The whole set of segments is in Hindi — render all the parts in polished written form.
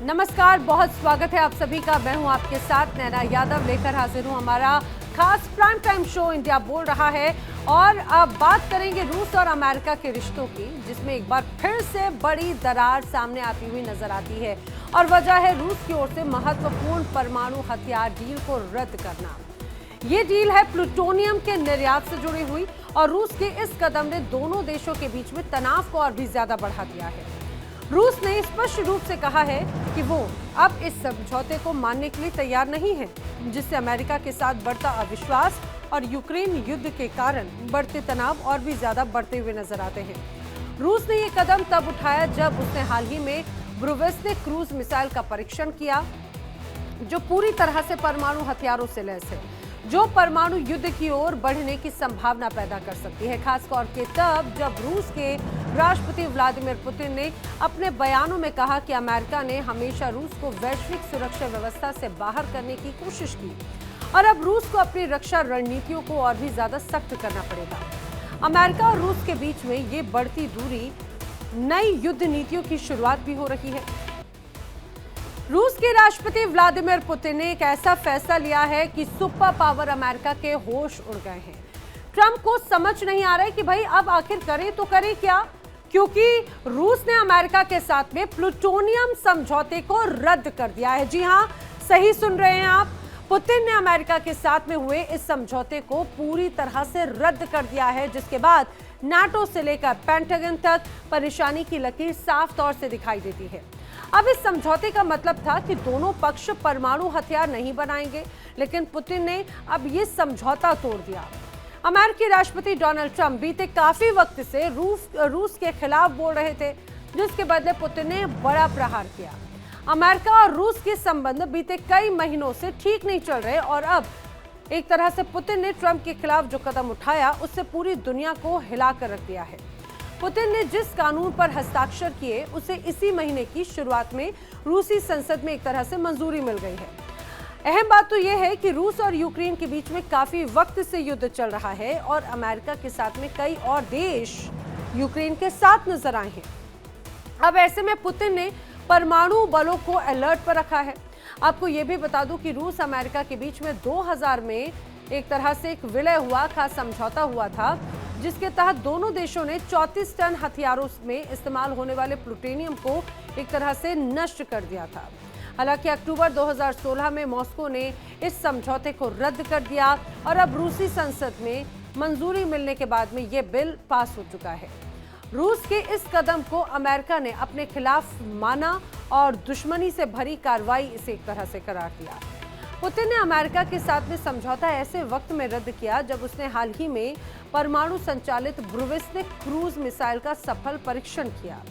नमस्कार, बहुत स्वागत है आप सभी का। मैं हूं आपके साथ नैना यादव, लेकर हाजिर हूं हमारा खास प्राइम टाइम शो इंडिया बोल रहा है। और अब बात करेंगे रूस और अमेरिका के रिश्तों की, जिसमें एक बार फिर से बड़ी दरार सामने आती हुई नजर आती है। और वजह है रूस की ओर से महत्वपूर्ण परमाणु हथियार डील को रद्द करना। ये डील है प्लूटोनियम के निर्यात से जुड़ी हुई, और रूस के इस कदम ने दोनों देशों के बीच में तनाव को और भी ज्यादा बढ़ा दिया है। रूस ने स्पष्ट रूप से कहा है कि वो अब इस समझौते को मानने के लिए तैयार नहीं है, जिससे अमेरिका के साथ बढ़ता अविश्वास और यूक्रेन युद्ध के कारण बढ़ते तनाव और भी ज्यादा बढ़ते हुए नजर आते हैं। रूस ने ये कदम तब उठाया जब उसने हाल ही में ब्रूवेस्निक क्रूज मिसाइल का परीक्षण किया, जो पूरी तरह से परमाणु हथियारों से लैस है, जो परमाणु युद्ध की ओर बढ़ने की संभावना पैदा कर सकती है। खासतौर के तब जब रूस के राष्ट्रपति व्लादिमीर पुतिन ने अपने बयानों में कहा कि अमेरिका ने हमेशा रूस को वैश्विक सुरक्षा व्यवस्था से बाहर करने की कोशिश की, और अब रूस को अपनी रक्षा रणनीतियों को और भी ज्यादा सख्त करना पड़ेगा। अमेरिका और रूस के बीच में ये बढ़ती दूरी नई युद्ध नीतियों की शुरुआत भी हो रही है। रूस के राष्ट्रपति व्लादिमीर पुतिन ने एक ऐसा फैसला लिया है कि सुपर पावर अमेरिका के होश उड़ गए हैं। ट्रंप को समझ नहीं आ रहा है कि भाई अब आखिर करें तो करें क्या, क्योंकि रूस ने अमेरिका के साथ में प्लूटोनियम समझौते को रद्द कर दिया है। जी हां, सही सुन रहे हैं आप, पुतिन ने अमेरिका के साथ में हुए इस समझौते को पूरी तरह से रद्द कर दिया है, जिसके बाद नाटो से लेकर पेंटागन तक परेशानी की लकीर साफ तौर से दिखाई देती है। अब इस समझौते का मतलब था कि दोनों पक्ष परमाणु हथियार नहीं बनाएंगे, लेकिन पुतिन ने अब ये समझौता तोड़ दिया। अमेरिकी राष्ट्रपति डोनाल्ड ट्रंप बीते काफी वक्त से रूस के खिलाफ बोल रहे थे, जिसके बदले पुतिन ने बड़ा प्रहार किया। अमेरिका और रूस के संबंध बीते कई महीनों से ठीक नहीं चल रहे, और अब एक तरह से पुतिन ने ट्रंप के खिलाफ जो कदम उठाया, उससे पूरी दुनिया को हिलाकर रख दिया है। पुतिन ने जिस कानून पर हस्ताक्षर किए, उसे इसी महीने की शुरुआत में रूसी संसद में एक तरह से मंजूरी मिल गई है। अहम बात तो यह है कि रूस और यूक्रेन के बीच में काफी वक्त से युद्ध चल रहा है, और अमेरिका के साथ में कई और देश यूक्रेन के साथ नजर आए हैं। अब ऐसे में पुतिन ने परमाणु बलों को अलर्ट पर रखा है। आपको यह भी बता दूं कि रूस अमेरिका के बीच में 2000 में एक तरह से एक विलय हुआ खास समझौता हुआ था, जिसके तहत दोनों देशों ने 34 टन हथियारों में इस्तेमाल होने वाले प्लूटोनियम को एक तरह से नष्ट कर दिया था। हालांकि अक्टूबर 2016 में मॉस्को ने इस समझौते को रद्द कर दिया, और अब रूसी संसद में मंजूरी मिलने के बाद में यह बिल पास हो चुका है। रूस के इस कदम को अमेरिका ने अपने खिलाफ माना, और दुश्मनी से भरी कार्रवाई इसे एक तरह से करार दिया। पुतिन ने अमेरिका के साथ में समझौता ऐसे वक्त में रद्द किया जब उसने हाल ही में परमाणु संचालित ब्रूवेस्निक क्रूज मिसाइल का सफल परीक्षण किया।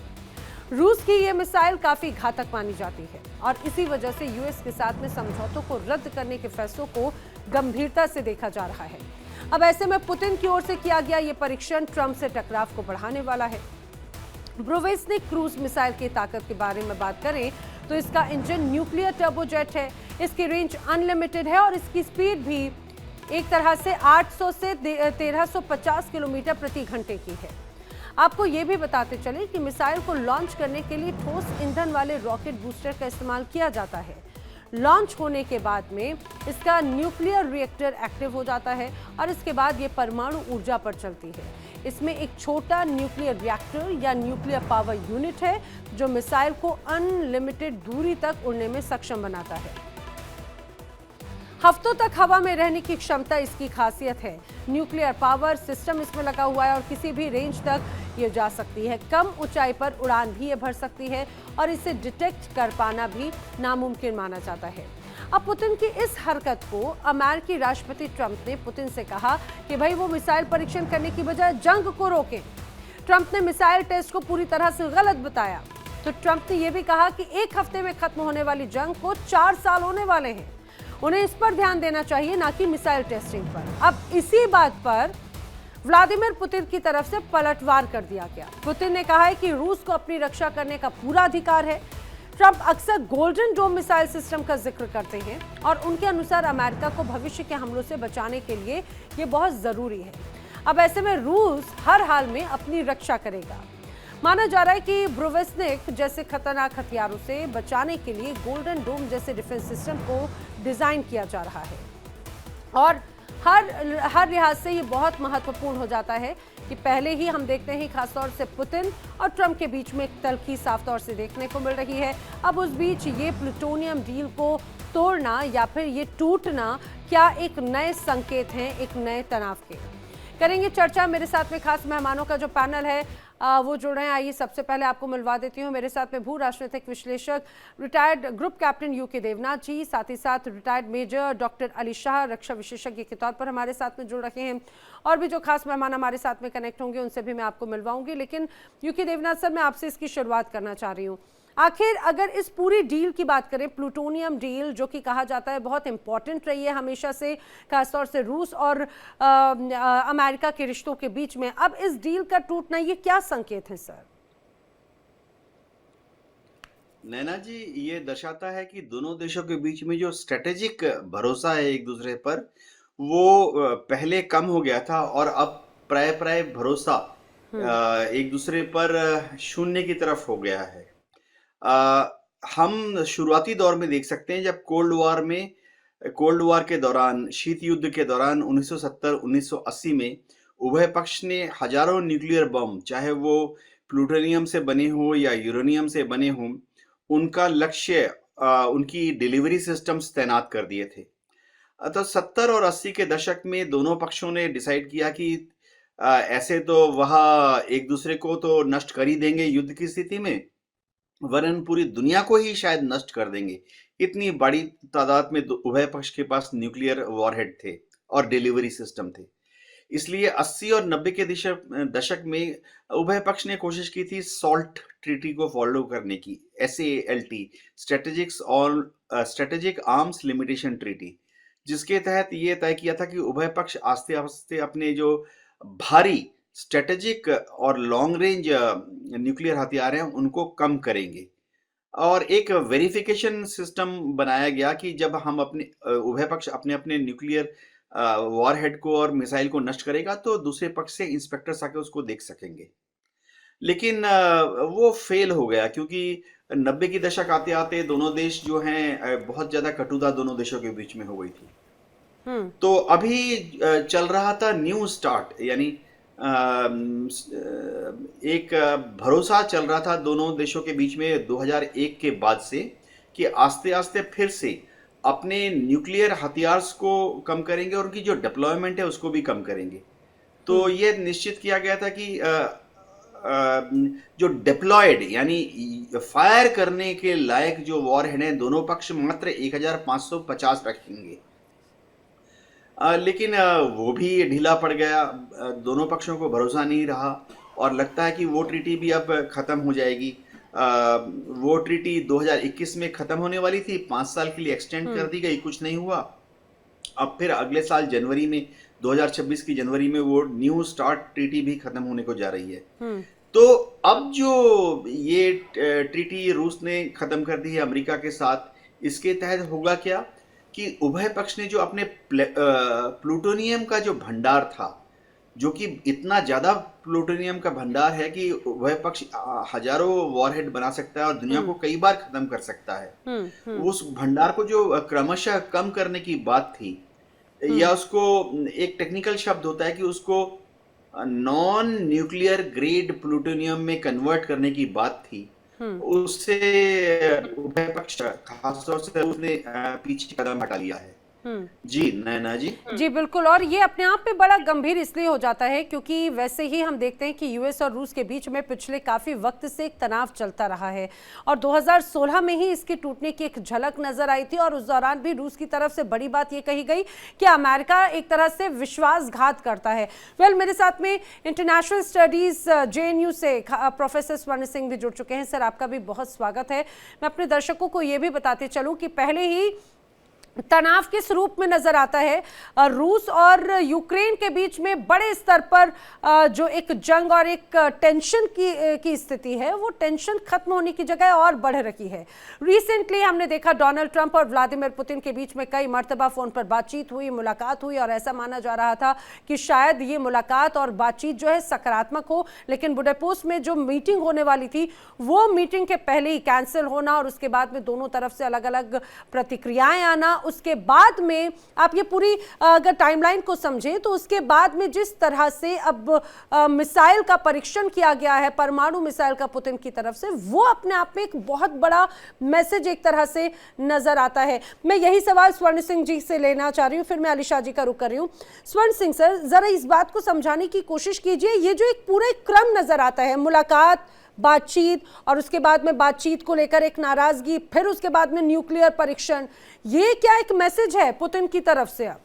रूस की यह मिसाइल काफी घातक मानी जाती है, और इसी वजह से यूएस के साथ में समझौतों को रद्द करने के फैसलों को गंभीरता से देखा जा रहा है। अब ऐसे में पुतिन की ओर से किया गया ये परीक्षण ट्रंप से टकराव को बढ़ाने वाला है। ब्रूवेस्निक क्रूज मिसाइल की ताकत के बारे में बात करें तो इसका इंजन न्यूक्लियर टर्बोजेट है, इसकी रेंज अनलिमिटेड है, और इसकी स्पीड भी एक तरह से 800 से 1350 किलोमीटर प्रति घंटे की है। आपको ये भी बताते चले कि मिसाइल को लॉन्च करने के लिए ठोस ईंधन वाले रॉकेट बूस्टर का इस्तेमाल किया जाता है। लॉन्च होने के बाद में इसका न्यूक्लियर रिएक्टर एक्टिव हो जाता है, और इसके बाद ये परमाणु ऊर्जा पर चलती है। इसमें एक छोटा न्यूक्लियर रिएक्टर या न्यूक्लियर पावर यूनिट है, जो मिसाइल को अनलिमिटेड दूरी तक उड़ने में सक्षम बनाता है। हफ्तों तक हवा में रहने की क्षमता इसकी खासियत है। न्यूक्लियर पावर सिस्टम इसमें लगा हुआ है, और किसी भी रेंज तक ये जा सकती है। कम ऊंचाई पर उड़ान भी ये भर सकती है, और इसे डिटेक्ट कर पाना भी नामुमकिन माना जाता है। अब पुतिन की इस हरकत को अमेरिकी राष्ट्रपति ट्रंप ने पुतिन से कहा कि भाई वो मिसाइल परीक्षण करने की बजाय जंग को रोकें। ट्रंप ने मिसाइल टेस्ट को पूरी तरह से गलत बताया। तो ट्रंप ने यह भी कहा कि एक हफ्ते में खत्म होने वाली जंग को 4 साल होने वाले हैं, उन्हें इस पर ध्यान देना चाहिए, ना कि मिसाइल टेस्टिंग पर। अब इसी बात पर व्लादिमीर पुतिन की तरफ से पलटवार कर दिया गया। पुतिन ने कहा है कि रूस को अपनी रक्षा करने का पूरा अधिकार है। ट्रंप अक्सर गोल्डन डोम मिसाइल सिस्टम का जिक्र करते हैं, और उनके अनुसार अमेरिका को भविष्य के हमलों से बचाने के लिए ये बहुत जरूरी है। अब ऐसे में रूस हर हाल में अपनी रक्षा करेगा। माना जा रहा है कि ब्रोवेस्निक जैसे खतरनाक हथियारों से बचाने के लिए गोल्डन डोम जैसे डिफेंस सिस्टम को डिजाइन किया जा रहा है और हर लिहाज से ये बहुत महत्वपूर्ण हो जाता है कि पहले ही हम देखते हैं खासतौर से पुतिन और ट्रंप के बीच में एक तल्खी साफ तौर से देखने को मिल रही है। अब उस बीच ये प्लूटोनियम डील को तोड़ना या फिर ये टूटना क्या एक नए संकेत हैं एक नए तनाव के? करेंगे चर्चा। मेरे साथ में खास मेहमानों का जो पैनल है वो जुड़ रहे हैं। आइए सबसे पहले आपको मिलवा देती हूँ। मेरे साथ में भू राजनीतिक विश्लेषक retired group captain U K Devnath ji, साथ ही साथ retired major doctor Ali Shah रक्षा विशेषज्ञ के तौर पर हमारे साथ में जुड़ रहे हैं। और भी जो खास मेहमान हमारे साथ में कनेक्ट होंगे उनसे भी मैं आपको मिलवाऊंगी। लेकिन यूके देवनाथ सर, मैं आपसे इसकी शुरुआत करना चाह रही हूँ। आखिर अगर इस पूरी डील की बात करें, प्लूटोनियम डील जो कि कहा जाता है बहुत इंपॉर्टेंट रही है हमेशा से, खासतौर से रूस और अमेरिका के रिश्तों के बीच में, अब इस डील का टूटना ये क्या संकेत है सर? नैना जी, ये दर्शाता है कि दोनों देशों के बीच में जो स्ट्रेटेजिक भरोसा है एक दूसरे पर, वो पहले कम हो गया था और अब प्राय प्राय भरोसा एक दूसरे पर शून्य की तरफ हो गया है। हम शुरुआती दौर में देख सकते हैं जब कोल्ड वॉर के दौरान, शीत युद्ध के दौरान 1970-1980 में उभय पक्ष ने हजारों न्यूक्लियर बम, चाहे वो प्लूटोनियम से बने हो या यूरेनियम से बने हो, उनका लक्ष्य उनकी डिलीवरी सिस्टम्स तैनात कर दिए थे। तो 70 और 80 के दशक में दोनों पक्षों ने डिसाइड किया कि ऐसे तो वह एक दूसरे को तो नष्ट कर ही देंगे युद्ध की स्थिति में, वरन पूरी दुनिया को ही शायद नष्ट कर देंगे। इतनी बड़ी तादाद में उभय पक्ष के पास न्यूक्लियर वॉरहेड थे और डिलीवरी सिस्टम थे। इसलिए 80 और 90 के दशक में उभय पक्ष ने कोशिश की थी सॉल्ट ट्रीटी को फॉलो करने की, SALT, strategic arms limitation treaty, जिसके तहत ये तय किया था कि उभय पक्ष आस्ते आस्ते अपने जो भारी स्ट्रेटेजिक और लॉन्ग रेंज न्यूक्लियर हथियार हैं उनको कम करेंगे। और एक वेरिफिकेशन सिस्टम बनाया गया कि जब हम अपने उभय पक्ष अपने अपने न्यूक्लियर वॉरहेड को और मिसाइल को नष्ट करेगा तो दूसरे पक्ष से इंस्पेक्टर्स आके उसको देख सकेंगे। लेकिन वो फेल हो गया क्योंकि 90 की दशक आते आते दोनों देश जो हैं बहुत ज्यादा कटुता दोनों देशों के बीच में हो गई थी। तो अभी चल रहा था न्यू स्टार्ट, यानी एक भरोसा चल रहा था दोनों देशों के बीच में 2001 के बाद से कि आस्ते आस्ते फिर से अपने न्यूक्लियर हथियार्स को कम करेंगे और उनकी जो डिप्लॉयमेंट है उसको भी कम करेंगे। तो ये निश्चित किया गया था कि जो डिप्लॉयड यानी फायर करने के लायक जो वॉरहेड हैं दोनों पक्ष मात्र 1550 रखेंगे। लेकिन वो भी ढीला पड़ गया, दोनों पक्षों को भरोसा नहीं रहा और लगता है कि वो ट्रीटी भी अब खत्म हो जाएगी। वो ट्रीटी 2021 में खत्म होने वाली थी, 5 साल के लिए एक्सटेंड कर दी गई, कुछ नहीं हुआ। अब फिर अगले साल जनवरी में 2026 की जनवरी में वो न्यू स्टार्ट ट्रीटी भी खत्म होने को जा रही है। तो अब जो ये ट्रीटी रूस ने खत्म कर दी है अमेरिका के साथ, इसके तहत होगा क्या कि उभय पक्ष ने जो अपने प्लूटोनियम का जो भंडार था, जो कि इतना ज्यादा प्लूटोनियम का भंडार है कि उभय पक्ष हजारों वॉरहेड बना सकता है और दुनिया को कई बार खत्म कर सकता है। उस भंडार को जो क्रमशः कम करने की बात थी, या उसको एक टेक्निकल शब्द होता है कि उसको नॉन न्यूक्लियर ग्रेड प्लूटोनियम में कन्वर्ट करने की बात थी, उससे उभय पक्ष खासतौर से उसने पीछे कदम हटा लिया है। जी नैना जी। जी बिल्कुल, और ये अपने आप में बड़ा गंभीर इसलिए हो जाता है क्योंकि वैसे ही हम देखते हैं कि यूएस और रूस के बीच में पिछले काफी वक्त से एक तनाव चलता रहा है और 2016 में ही इसके टूटने की एक झलक नजर आई थी और उस दौरान भी रूस की तरफ से बड़ी बात ये कही गई कि अमेरिका एक तरह से विश्वासघात करता है। मेरे साथ में इंटरनेशनल स्टडीज JNU से प्रोफेसर स्वर्ण सिंह भी जुड़ चुके हैं। सर, आपका भी बहुत स्वागत है। मैं अपने दर्शकों को ये भी बताते चलूँ कि पहले ही तनाव किस रूप में नजर आता है? रूस और यूक्रेन के बीच में बड़े स्तर पर जो एक जंग और एक टेंशन की स्थिति है, वो टेंशन खत्म होने की जगह और बढ़ रही है। रिसेंटली हमने देखा डोनाल्ड ट्रंप और व्लादिमीर पुतिन के बीच में कई मर्तबा फोन पर बातचीत हुई, मुलाकात हुई, और ऐसा माना जा रहा था कि शायद ये मुलाकात और बातचीत जो है सकारात्मक हो, लेकिन बुडापेस्ट में जो मीटिंग होने वाली थी वो मीटिंग के पहले ही कैंसिल होना और उसके बाद में दोनों तरफ से अलग अलग प्रतिक्रियाएं आना। उसके बाद में आप ये पूरी अगर टाइमलाइन को समझें तो उसके बाद में जिस तरह से अब मिसाइल का परीक्षण किया गया है, परमाणु मिसाइल का पुतिन की तरफ से, वो अपने आप में एक बहुत बड़ा मैसेज एक तरह से नजर आता है। मैं यही सवाल स्वर्ण सिंह जी से लेना चाह रही हूँ, फिर मैं अलीशा जी का रुख कर रही हूँ। स्वर्ण सिंह सर, जरा इस बात को समझाने की कोशिश कीजिए, ये जो एक पूरा क्रम नजर आता है, मुलाकात, बातचीत और उसके बाद में बातचीत को लेकर एक नाराजगी, फिर उसके बाद में न्यूक्लियर परीक्षण, ये क्या एक मैसेज है पुतिन की तरफ से? अब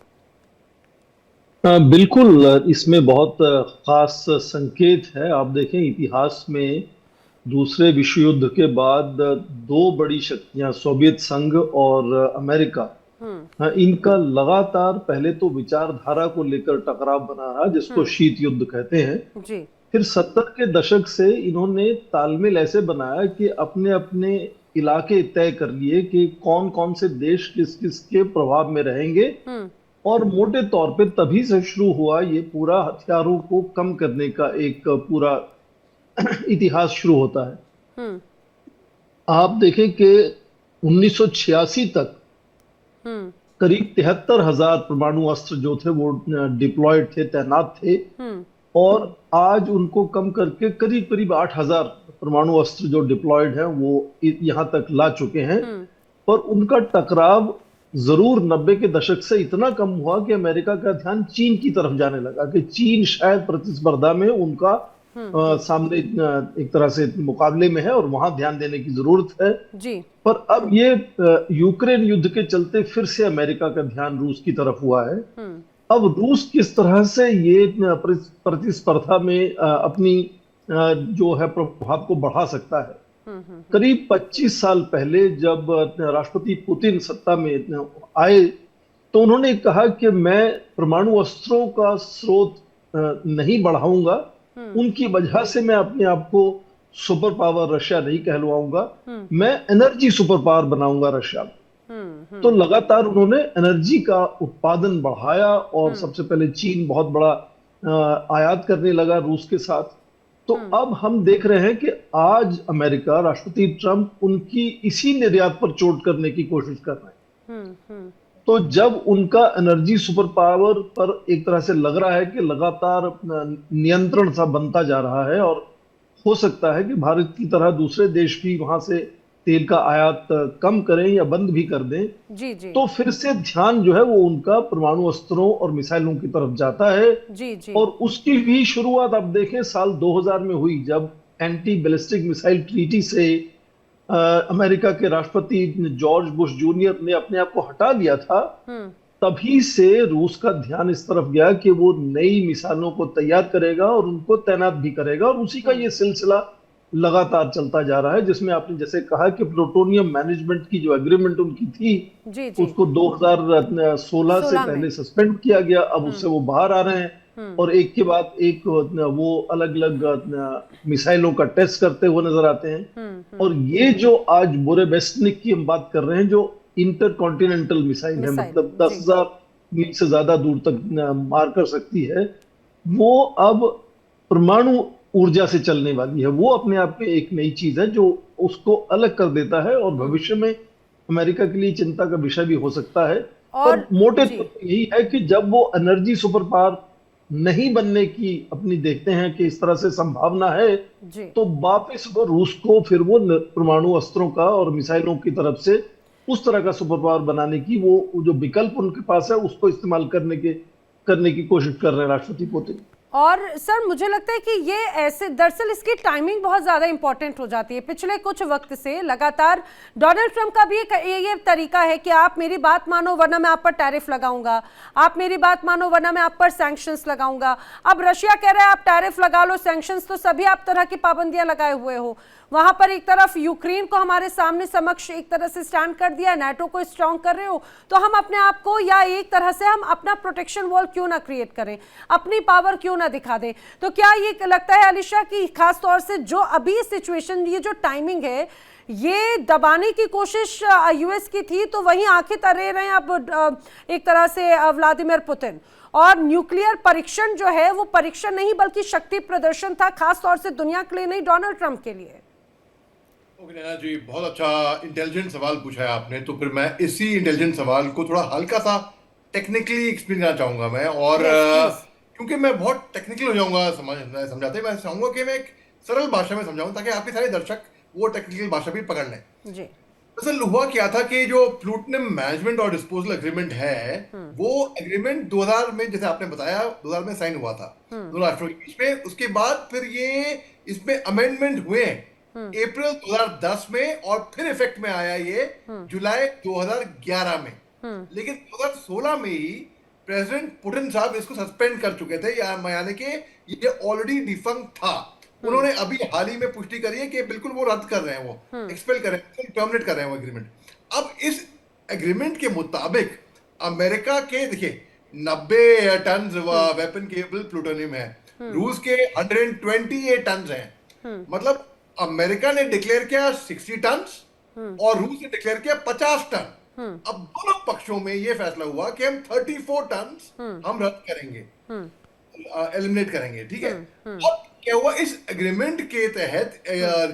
बिल्कुल, इसमें बहुत खास संकेत है। आप देखें, इतिहास में दूसरे विश्व युद्ध के बाद दो बड़ी शक्तियां, सोवियत संघ और अमेरिका, इनका लगातार पहले तो विचारधारा को लेकर टकराव बना रहा, जिसको शीत युद्ध कहते हैं जी। फिर 70 के दशक से इन्होंने तालमेल ऐसे बनाया कि अपने अपने इलाके तय कर लिए कि कौन कौन से देश किस किस के प्रभाव में रहेंगे, और मोटे तौर पे तभी से शुरू हुआ ये पूरा हथियारों को कम करने का एक पूरा इतिहास शुरू होता है। आप देखें कि 1986 तक करीब 73,000 परमाणु अस्त्र जो थे वो डिप्लॉयड थे, तैनात थे, और आज उनको कम करके करीब करीब 8,000 परमाणु अस्त्र जो डिप्लॉयड हैं वो यहाँ तक ला चुके हैं। पर उनका टकराव जरूर 90 के दशक से इतना कम हुआ कि अमेरिका का ध्यान चीन की तरफ जाने लगा कि चीन शायद प्रतिस्पर्धा में उनका सामने एक तरह से मुकाबले में है और वहां ध्यान देने की जरूरत है जी। पर अब ये यूक्रेन युद्ध के चलते फिर से अमेरिका का ध्यान रूस की तरफ हुआ है। अब रूस किस तरह से ये प्रतिस्पर्धा में अपनी जो है प्रभाव को बढ़ा सकता है। करीब 25 साल पहले जब राष्ट्रपति पुतिन सत्ता में आए तो उन्होंने कहा कि मैं परमाणु अस्त्रों का स्रोत नहीं बढ़ाऊंगा, उनकी वजह से मैं अपने आप को सुपर पावर रशिया नहीं कहलवाऊंगा, मैं एनर्जी सुपर पावर बनाऊंगा रशिया। तो लगातार उन्होंने एनर्जी का उत्पादन बढ़ाया और सबसे पहले चीन बहुत बड़ा आयात करने लगा रूस के साथ। तो अब हम देख रहे हैं कि आज अमेरिका, राष्ट्रपति ट्रंप उनकी इसी निर्यात पर चोट करने की कोशिश कर रहे हैं। तो जब उनका एनर्जी सुपर पावर पर एक तरह से लग रहा है कि लगातार नियंत्रण सा बनता जा रहा है और हो सकता है कि भारत की तरह दूसरे देश भी वहां से तेल का आयात कम करें या बंद भी कर दें, जी जी। तो फिर से ध्यान जो है वो उनका परमाणु अस्त्रों और मिसाइलों की तरफ जाता है। जी जी। और उसकी भी शुरुआत आप देखें साल 2000 में हुई जब एंटी बैलिस्टिक मिसाइल ट्रीटी से अमेरिका के राष्ट्रपति जॉर्ज बुश जूनियर ने अपने आप को हटा लिया था। तभी से रूस का ध्यान इस तरफ गया कि वो नई मिसाइलों को तैयार करेगा और उनको तैनात भी करेगा, और उसी का ये सिलसिला लगातार चलता जा रहा है, जिसमें आपने जैसे कहा कि प्लूटोनियम मैनेजमेंट की जो एग्रीमेंट उनकी थी जी जी। उसको 2016 से पहले सस्पेंड किया गया, अब उससे वो बाहर आ रहे हैं और एक के बाद एक वो अलग अलग मिसाइलों का टेस्ट करते हुए नजर आते हैं। और ये जो आज बोरेवेस्टनिक की हम बात कर रहे हैं जो इंटरकॉन्टिनेंटल मिसाइल है, मतलब 10,000 मील से ज्यादा दूर तक मार कर सकती है, वो अब परमाणु ऊर्जा से चलने वाली है। वो अपने आप में एक नई चीज है जो उसको अलग कर देता है और भविष्य में अमेरिका के लिए चिंता का विषय भी हो सकता है। और मोटे तौर पर यही है कि जब वो एनर्जी सुपर पावर नहीं बनने की अपनी देखते हैं कि इस तरह से संभावना है, तो वापस वो रूस को फिर वो परमाणु अस्त्रों का और मिसाइलों की तरफ से उस तरह का सुपर पावर बनाने की वो जो विकल्प उनके पास है उसको इस्तेमाल करने की कोशिश कर रहे हैं राष्ट्रपति पुतिन। और सर मुझे लगता है कि ये ऐसे दरअसल इसकी टाइमिंग बहुत ज़्यादा इंपॉर्टेंट हो जाती है। पिछले कुछ वक्त से लगातार डोनाल्ड ट्रंप का भी ये तरीका है कि आप मेरी बात मानो वरना मैं आप पर टैरिफ लगाऊंगा, आप मेरी बात मानो वरना मैं आप पर सैंक्शंस लगाऊंगा। अब रशिया कह रहा है आप टैरिफ लगा लो, सैंक्शंस तो सभी आप तरह की पाबंदियां लगाए हुए हो। वहां पर एक तरफ यूक्रेन को हमारे सामने समक्ष एक तरह से स्टैंड कर दिया, नाटो को स्ट्रांग कर रहे हो, तो हम अपने आप को या एक तरह से हम अपना प्रोटेक्शन वॉल क्यों ना क्रिएट करें, अपनी पावर क्यों ना दिखा दें। तो क्या ये लगता है अलीशा कि खास तौर से जो अभी सिचुएशन, ये जो टाइमिंग है, ये दबाने की कोशिश यूएस की थी, तो वहीं आंखें तरे रहे हैं अब एक तरह से व्लादिमीर पुतिन। और न्यूक्लियर परीक्षण जो है वो परीक्षण नहीं बल्कि शक्ति प्रदर्शन था, खास तौर से दुनिया के लिए नहीं, डोनाल्ड ट्रंप के लिए। नैना जी, बहुत अच्छा इंटेलिजेंट सवाल पूछा है आपने। तो फिर मैं इसी इंटेलिजेंट सवाल को थोड़ा हल्का सा टेक्निकली एक्सप्लेन करना चाहूंगा मैं। और क्योंकि मैं बहुत टेक्निकल हो जाऊंगा समझाते, मैं चाहूंगा कि मैं एक सरल भाषा में समझाऊं ताकि आपके सारे दर्शक वो टेक्निकल भाषा भी पकड़ लें। जी। असल हुआ क्या था कि जो प्लूटोनियम मैनेजमेंट और डिस्पोजल एग्रीमेंट है, वो एग्रीमेंट 2000 में, जैसे आपने बताया, 2000 में साइन हुआ था दोनों राष्ट्रों के बीच में। उसके बाद फिर ये इसमें अमेंडमेंट हुए अप्रैल 2010 में, और फिर इफेक्ट में आया ये जुलाई 2011 में। लेकिन 2016 में ही प्रेसिडेंट पुतिन साहब इसको सस्पेंड कर चुके थे, यानी कि ये ऑलरेडी डिफंक्ट था। उन्होंने अभी हाल ही में पुष्टि करी है कि बिल्कुल वो रद्द कर रहे हैं, वो एक्सपेल कर रहे हैं, टर्मिनेट कर रहे हैं वो एग्रीमेंट। अब इस एग्रीमेंट के मुताबिक अमेरिका के, देखिए, 90 टन वेपन केबल प्लूटोनियम है, रूस के 128 टन हैं। मतलब अमेरिका ने डिक्लेयर किया 60 टन और रूस ने डिक्लेयर किया 50 टन। अब दोनों पक्षों में यह फैसला हुआ कि हम 34 टन हम रद्द करेंगे, एलिमिनेट करेंगे, ठीक है। अब क्या हुआ, इस एग्रीमेंट के तहत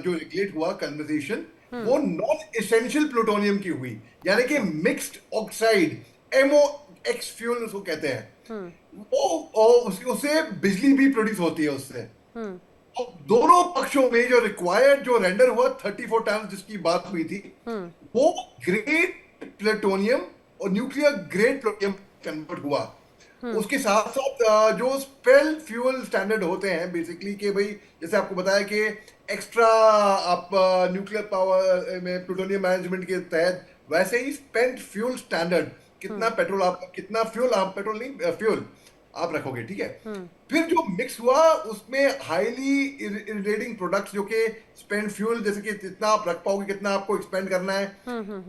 जो रेगुलेट हुआ कन्वर्सेशन, वो नॉन एसेंशियल प्लूटोनियम की हुई, यानी कि मिक्स्ड ऑक्साइड, MOX फ्यूल उसको कहते हैं। वो उससे बिजली भी प्रोड्यूस होती है उससे। दोनों पक्षों में जो रिक्वायर्ड, जो रेंडर हुआ 34 टन जिसकी बात हुई थी, वो ग्रेड प्लूटोनियम और न्यूक्लियर ग्रेड प्लूटोनियम कन्वर्ट हुआ। उसके साथ साथ जो स्पेल फ्यूल स्टैंडर्ड होते हैं बेसिकली, कि भाई जैसे आपको बताया कि एक्स्ट्रा आप न्यूक्लियर पावर में प्लूटोनियम मैनेजमेंट के तहत, वैसे ही स्पेंट फ्यूल स्टैंडर्ड, कितना पेट्रोल आप, कितना फ्यूल आप, पेट्रोल नहीं फ्यूल आप रखोगे, ठीक है। फिर जो मिक्स हुआ उसमें हाईली इरिटेटिंग प्रोडक्ट्स, जो कि स्पेंड फ्यूल, जैसे कि कितना आप रख पाओगे, कितना आपको एक्सपेंड करना है,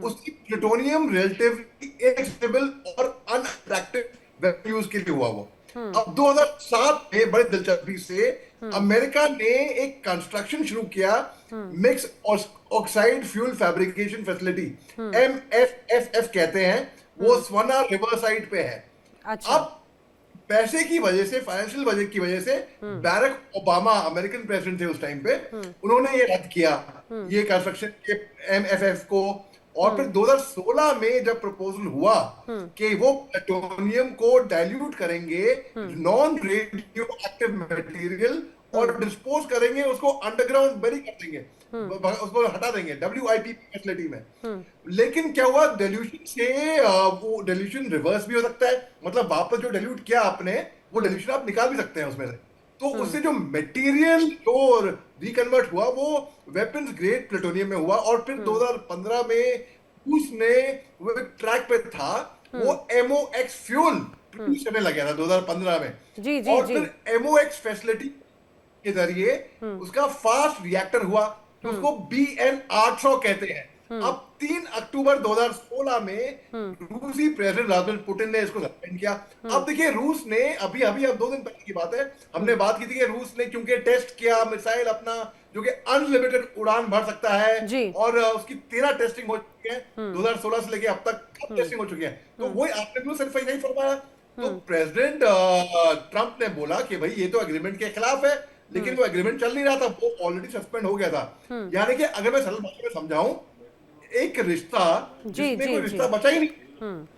उसकी प्लूटोनियम रिलेटिवली इनएक्सेसिबल और अनअट्रैक्टिव यूज के लिए हुआ वो। अब 2007 में बड़े दिलचस्पी से अमेरिका ने एक कंस्ट्रक्शन शुरू किया, mix oxide fuel fabrication facility, MFFF कहते हैं, वो स्वना रिवर साइड पे है। अच्छा। अब पैसे की वजह से, फाइनेंशियल वजह की वजह से, बैरक ओबामा अमेरिकन प्रेसिडेंट थे उस टाइम पे, उन्होंने ये रद्द किया ये कंस्ट्रक्शन के MFF को। और फिर 2016 में जब प्रपोजल हुआ कि वो प्लूटोनियम को डाइल्यूट करेंगे नॉन रेडियो एक्टिव मटेरियल और डिस्पोज करेंगे, उसको अंडरग्राउंड बरी कर देंगे, उसको हटा देंगे WIP फैसिलिटी में। लेकिन क्या हुआ, डिल्यूशन से वो डिल्यूशन रिवर्स भी हो सकता है, मतलब वापस जो डिल्यूट किया आपने वो डिल्यूशन आप निकाल भी सकते हैं उसमें से। तो उससे जो मटेरियल जो रिकन्वर्ट हुआ वो वेपन्स ग्रेड प्लूटोनियम में हुआ। और फिर 2015 में रूस ने, वो एक ट्रैक पे था, वो MOX फ्यूल प्रोड्यूस करने लगा था 2015 में। जी, जी, और जी। फिर MOX फैसिलिटी के जरिए उसका फास्ट रिएक्टर हुआ, उसको BN 800 कहते हैं। अब 3 अक्टूबर 2016 में रूसी प्रेसिडेंट व्लादिमीर पुतिन ने इसको सस्पेंड किया। अब देखिए, रूस ने अभी अब 2 दिन पहले की बात है, हमने बात की थी कि रूस ने क्योंकि टेस्ट किया मिसाइल अपना, जो कि अनलिमिटेड उड़ान भर सकता है, और उसकी 13 टेस्टिंग हो चुकी है 2016 से लेके अब तक, कब टेस्टिंग हो चुकी है। तो वही आपने भी सिर्फ यही फरमाया। तो प्रेसिडेंट ट्रंप ने बोला कि भाई ये तो एग्रीमेंट के खिलाफ है, लेकिन वो एग्रीमेंट चल नहीं रहा था, वो ऑलरेडी सस्पेंड हो गया था। यानी कि अगर मैं सरल भाषा में समझाऊं, एक रिश्ता जिसमें कोई रिश्ता बचा ही नहीं,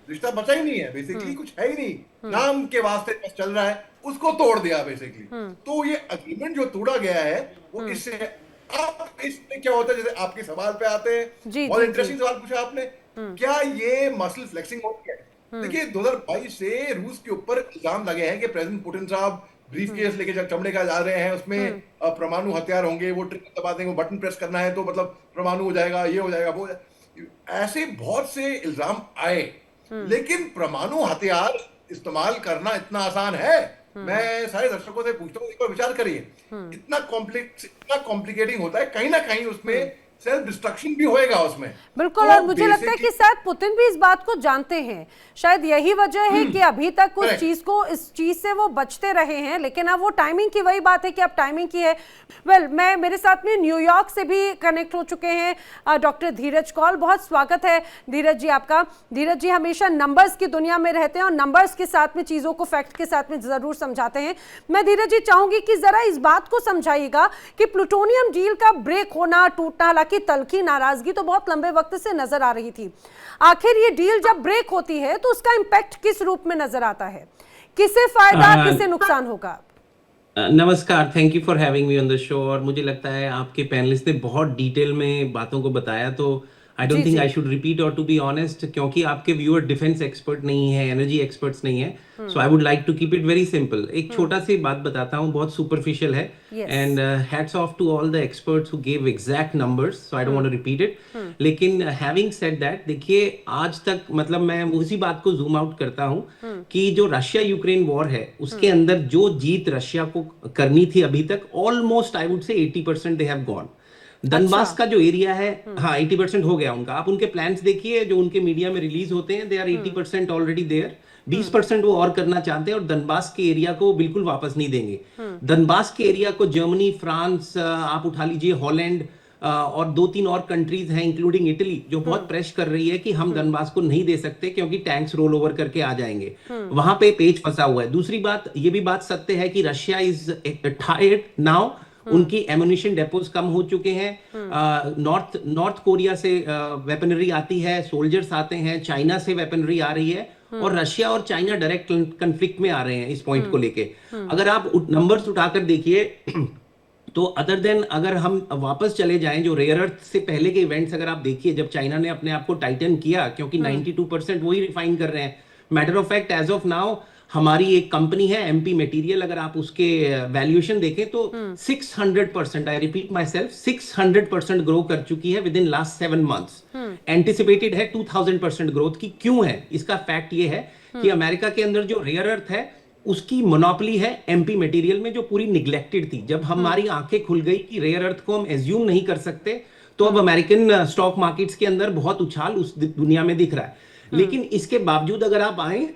रिश्ता बचा ही नहीं है, बेसिकली कुछ है ही नहीं, नाम के वास्ते बस चल रहा है, उसको तोड़ दिया बेसिकली। तो ये एग्रीमेंट जो तोड़ा गया है वो इससे। अब इसमें क्या होता है, जैसे आपके सवाल पे आते हैं, और इंटरेस्टिंग सवाल पूछा आपने, क्या ये मसल फ्लेक्सिंग होती है? देखिए, 2022 से रूस के ऊपर इल्जाम लगे हैं कि प्रेसिडेंट पुतिन साहब ब्रीफ केस लेके चमड़े का जा रहे हैं, उसमें परमाणु हथियार होंगे, वो ट्रिगर दबा देंगे, बटन प्रेस करना है तो मतलब परमाणु हो जाएगा, ये हो जाएगा, वो हो जाएगा। ऐसे बहुत से इल्जाम आए, लेकिन परमाणु हथियार इस्तेमाल करना इतना आसान है? मैं सारे दर्शकों से पूछता हूँ, एक बार विचार करिए, इतना कॉम्प्लिकेटिंग होता है, कहीं ना कहीं उसमें सेल्फ डिस्ट्रक्शन भी होएगा उसमें। बिल्कुल। तो और मुझे लगता है कि शायद पुतिन भी इस बात को जानते हैं, शायद यही वजह है कि अभी तक इस चीज से वो बचते रहे हैं। लेकिन अब वो टाइमिंग की वही बात है कि अब टाइमिंग की है। मैं मेरे साथ में न्यूयॉर्क से भी कनेक्ट हो चुके हैं डॉक्टर धीरज कौल। बहुत स्वागत है धीरज जी आपका। धीरज जी हमेशा नंबर्स की दुनिया में रहते हैं और नंबर्स के साथ में चीजों को फैक्ट के साथ में जरूर समझाते हैं। मैं धीरज जी चाहूंगी कि जरा इस बात को समझाइएगा कि प्लूटोनियम डील का ब्रेक होना, टूटना, की तल्खी, नाराजगी तो बहुत लंबे वक्त से नजर आ रही थी। आखिर ये डील जब ब्रेक होती है तो उसका इंपैक्ट किस रूप में नजर आता है? किसे फायदा, किसे नुकसान होगा? नमस्कार, thank you for having me on the show. और मुझे लगता है आपके पैनलिस्ट ने बहुत डिटेल में बातों को बताया, तो I don't think I should repeat. और टू बी ऑनेस्ट, क्योंकि आपके व्यूअर डिफेंस एक्सपर्ट नहीं है, एनर्जी एक्सपर्ट्स नहीं है, so I would like to keep it very simple. एक छोटा सी बात बताता हूँ, बहुत सुपरफिशियल है, and hats off to all the experts who give exact numbers, so I don't want to repeat it. लेकिन हैविंग सेड दैट, देखिए आज तक मतलब मैं उसी बात को जूम आउट करता हूँ कि जो रशिया यूक्रेन वॉर है उसके अंदर जो जीत रशिया को करनी थी अभी तक, ऑलमोस्ट आई वुड से 80% दे हैव गॉन। दनबास का जो एरिया है, हाँ 80% हो गया उनका। आप उनके प्लान्स देखिए जो उनके मीडिया में रिलीज होते हैं, दे आर 80% ऑलरेडी देयर। 20% वो और करना चाहते हैं और दनबास के एरिया को बिल्कुल वापस नहीं देंगे। दनबास के एरिया को जर्मनी, फ्रांस, आप उठा लीजिए हॉलैंड और 2-3 और कंट्रीज हैं इंक्लूडिंग इटली, जो बहुत प्रेस कर रही है कि हम दनबास को नहीं दे सकते क्योंकि टैंक्स रोल ओवर करके आ जाएंगे। वहां पे पेच फंसा हुआ है। दूसरी बात, ये भी बात सत्य है कि रशिया इज टायर्ड नाउ, उनकी एमुनिशन डेपोज कम हो चुके हैं। नॉर्थ कोरिया से वेपनरी आती है, सोल्जर्स आते हैं, चाइना से वेपनरी आ रही है, और रशिया और चाइना डायरेक्ट कंफ्लिक्ट में आ रहे हैं इस पॉइंट को लेके। अगर आप नंबर्स उठाकर देखिए तो अदर देन अगर हम वापस चले जाएं जो रेयर अर्थ से पहले के इवेंट्स अगर आप देखिए, जब चाइना ने अपने आप को टाइटन किया, क्योंकि 92% वही रिफाइन कर रहे हैं। Matter of fact as of now हमारी एक कंपनी है एमपी मटेरियल, अगर आप उसके वैल्यूएशन देखें तो 600%, I repeat my self, 600% grow कर चुकी है with in last 7 months. Anticipated है 2000% ग्रोथ की। क्यों है इसका? फैक्ट ये है कि अमेरिका के अंदर जो रेयर अर्थ है उसकी मोनोपोली है एमपी मटेरियल में, जो पूरी निग्लेक्टेड थी। जब हमारी आंखें खुल गई कि रेयर अर्थ को हम एज्यूम नहीं कर सकते, तो अब अमेरिकन स्टॉक मार्केट्स के अंदर बहुत उछाल उस दुनिया में दिख रहा है। लेकिन इसके बावजूद अगर आप आए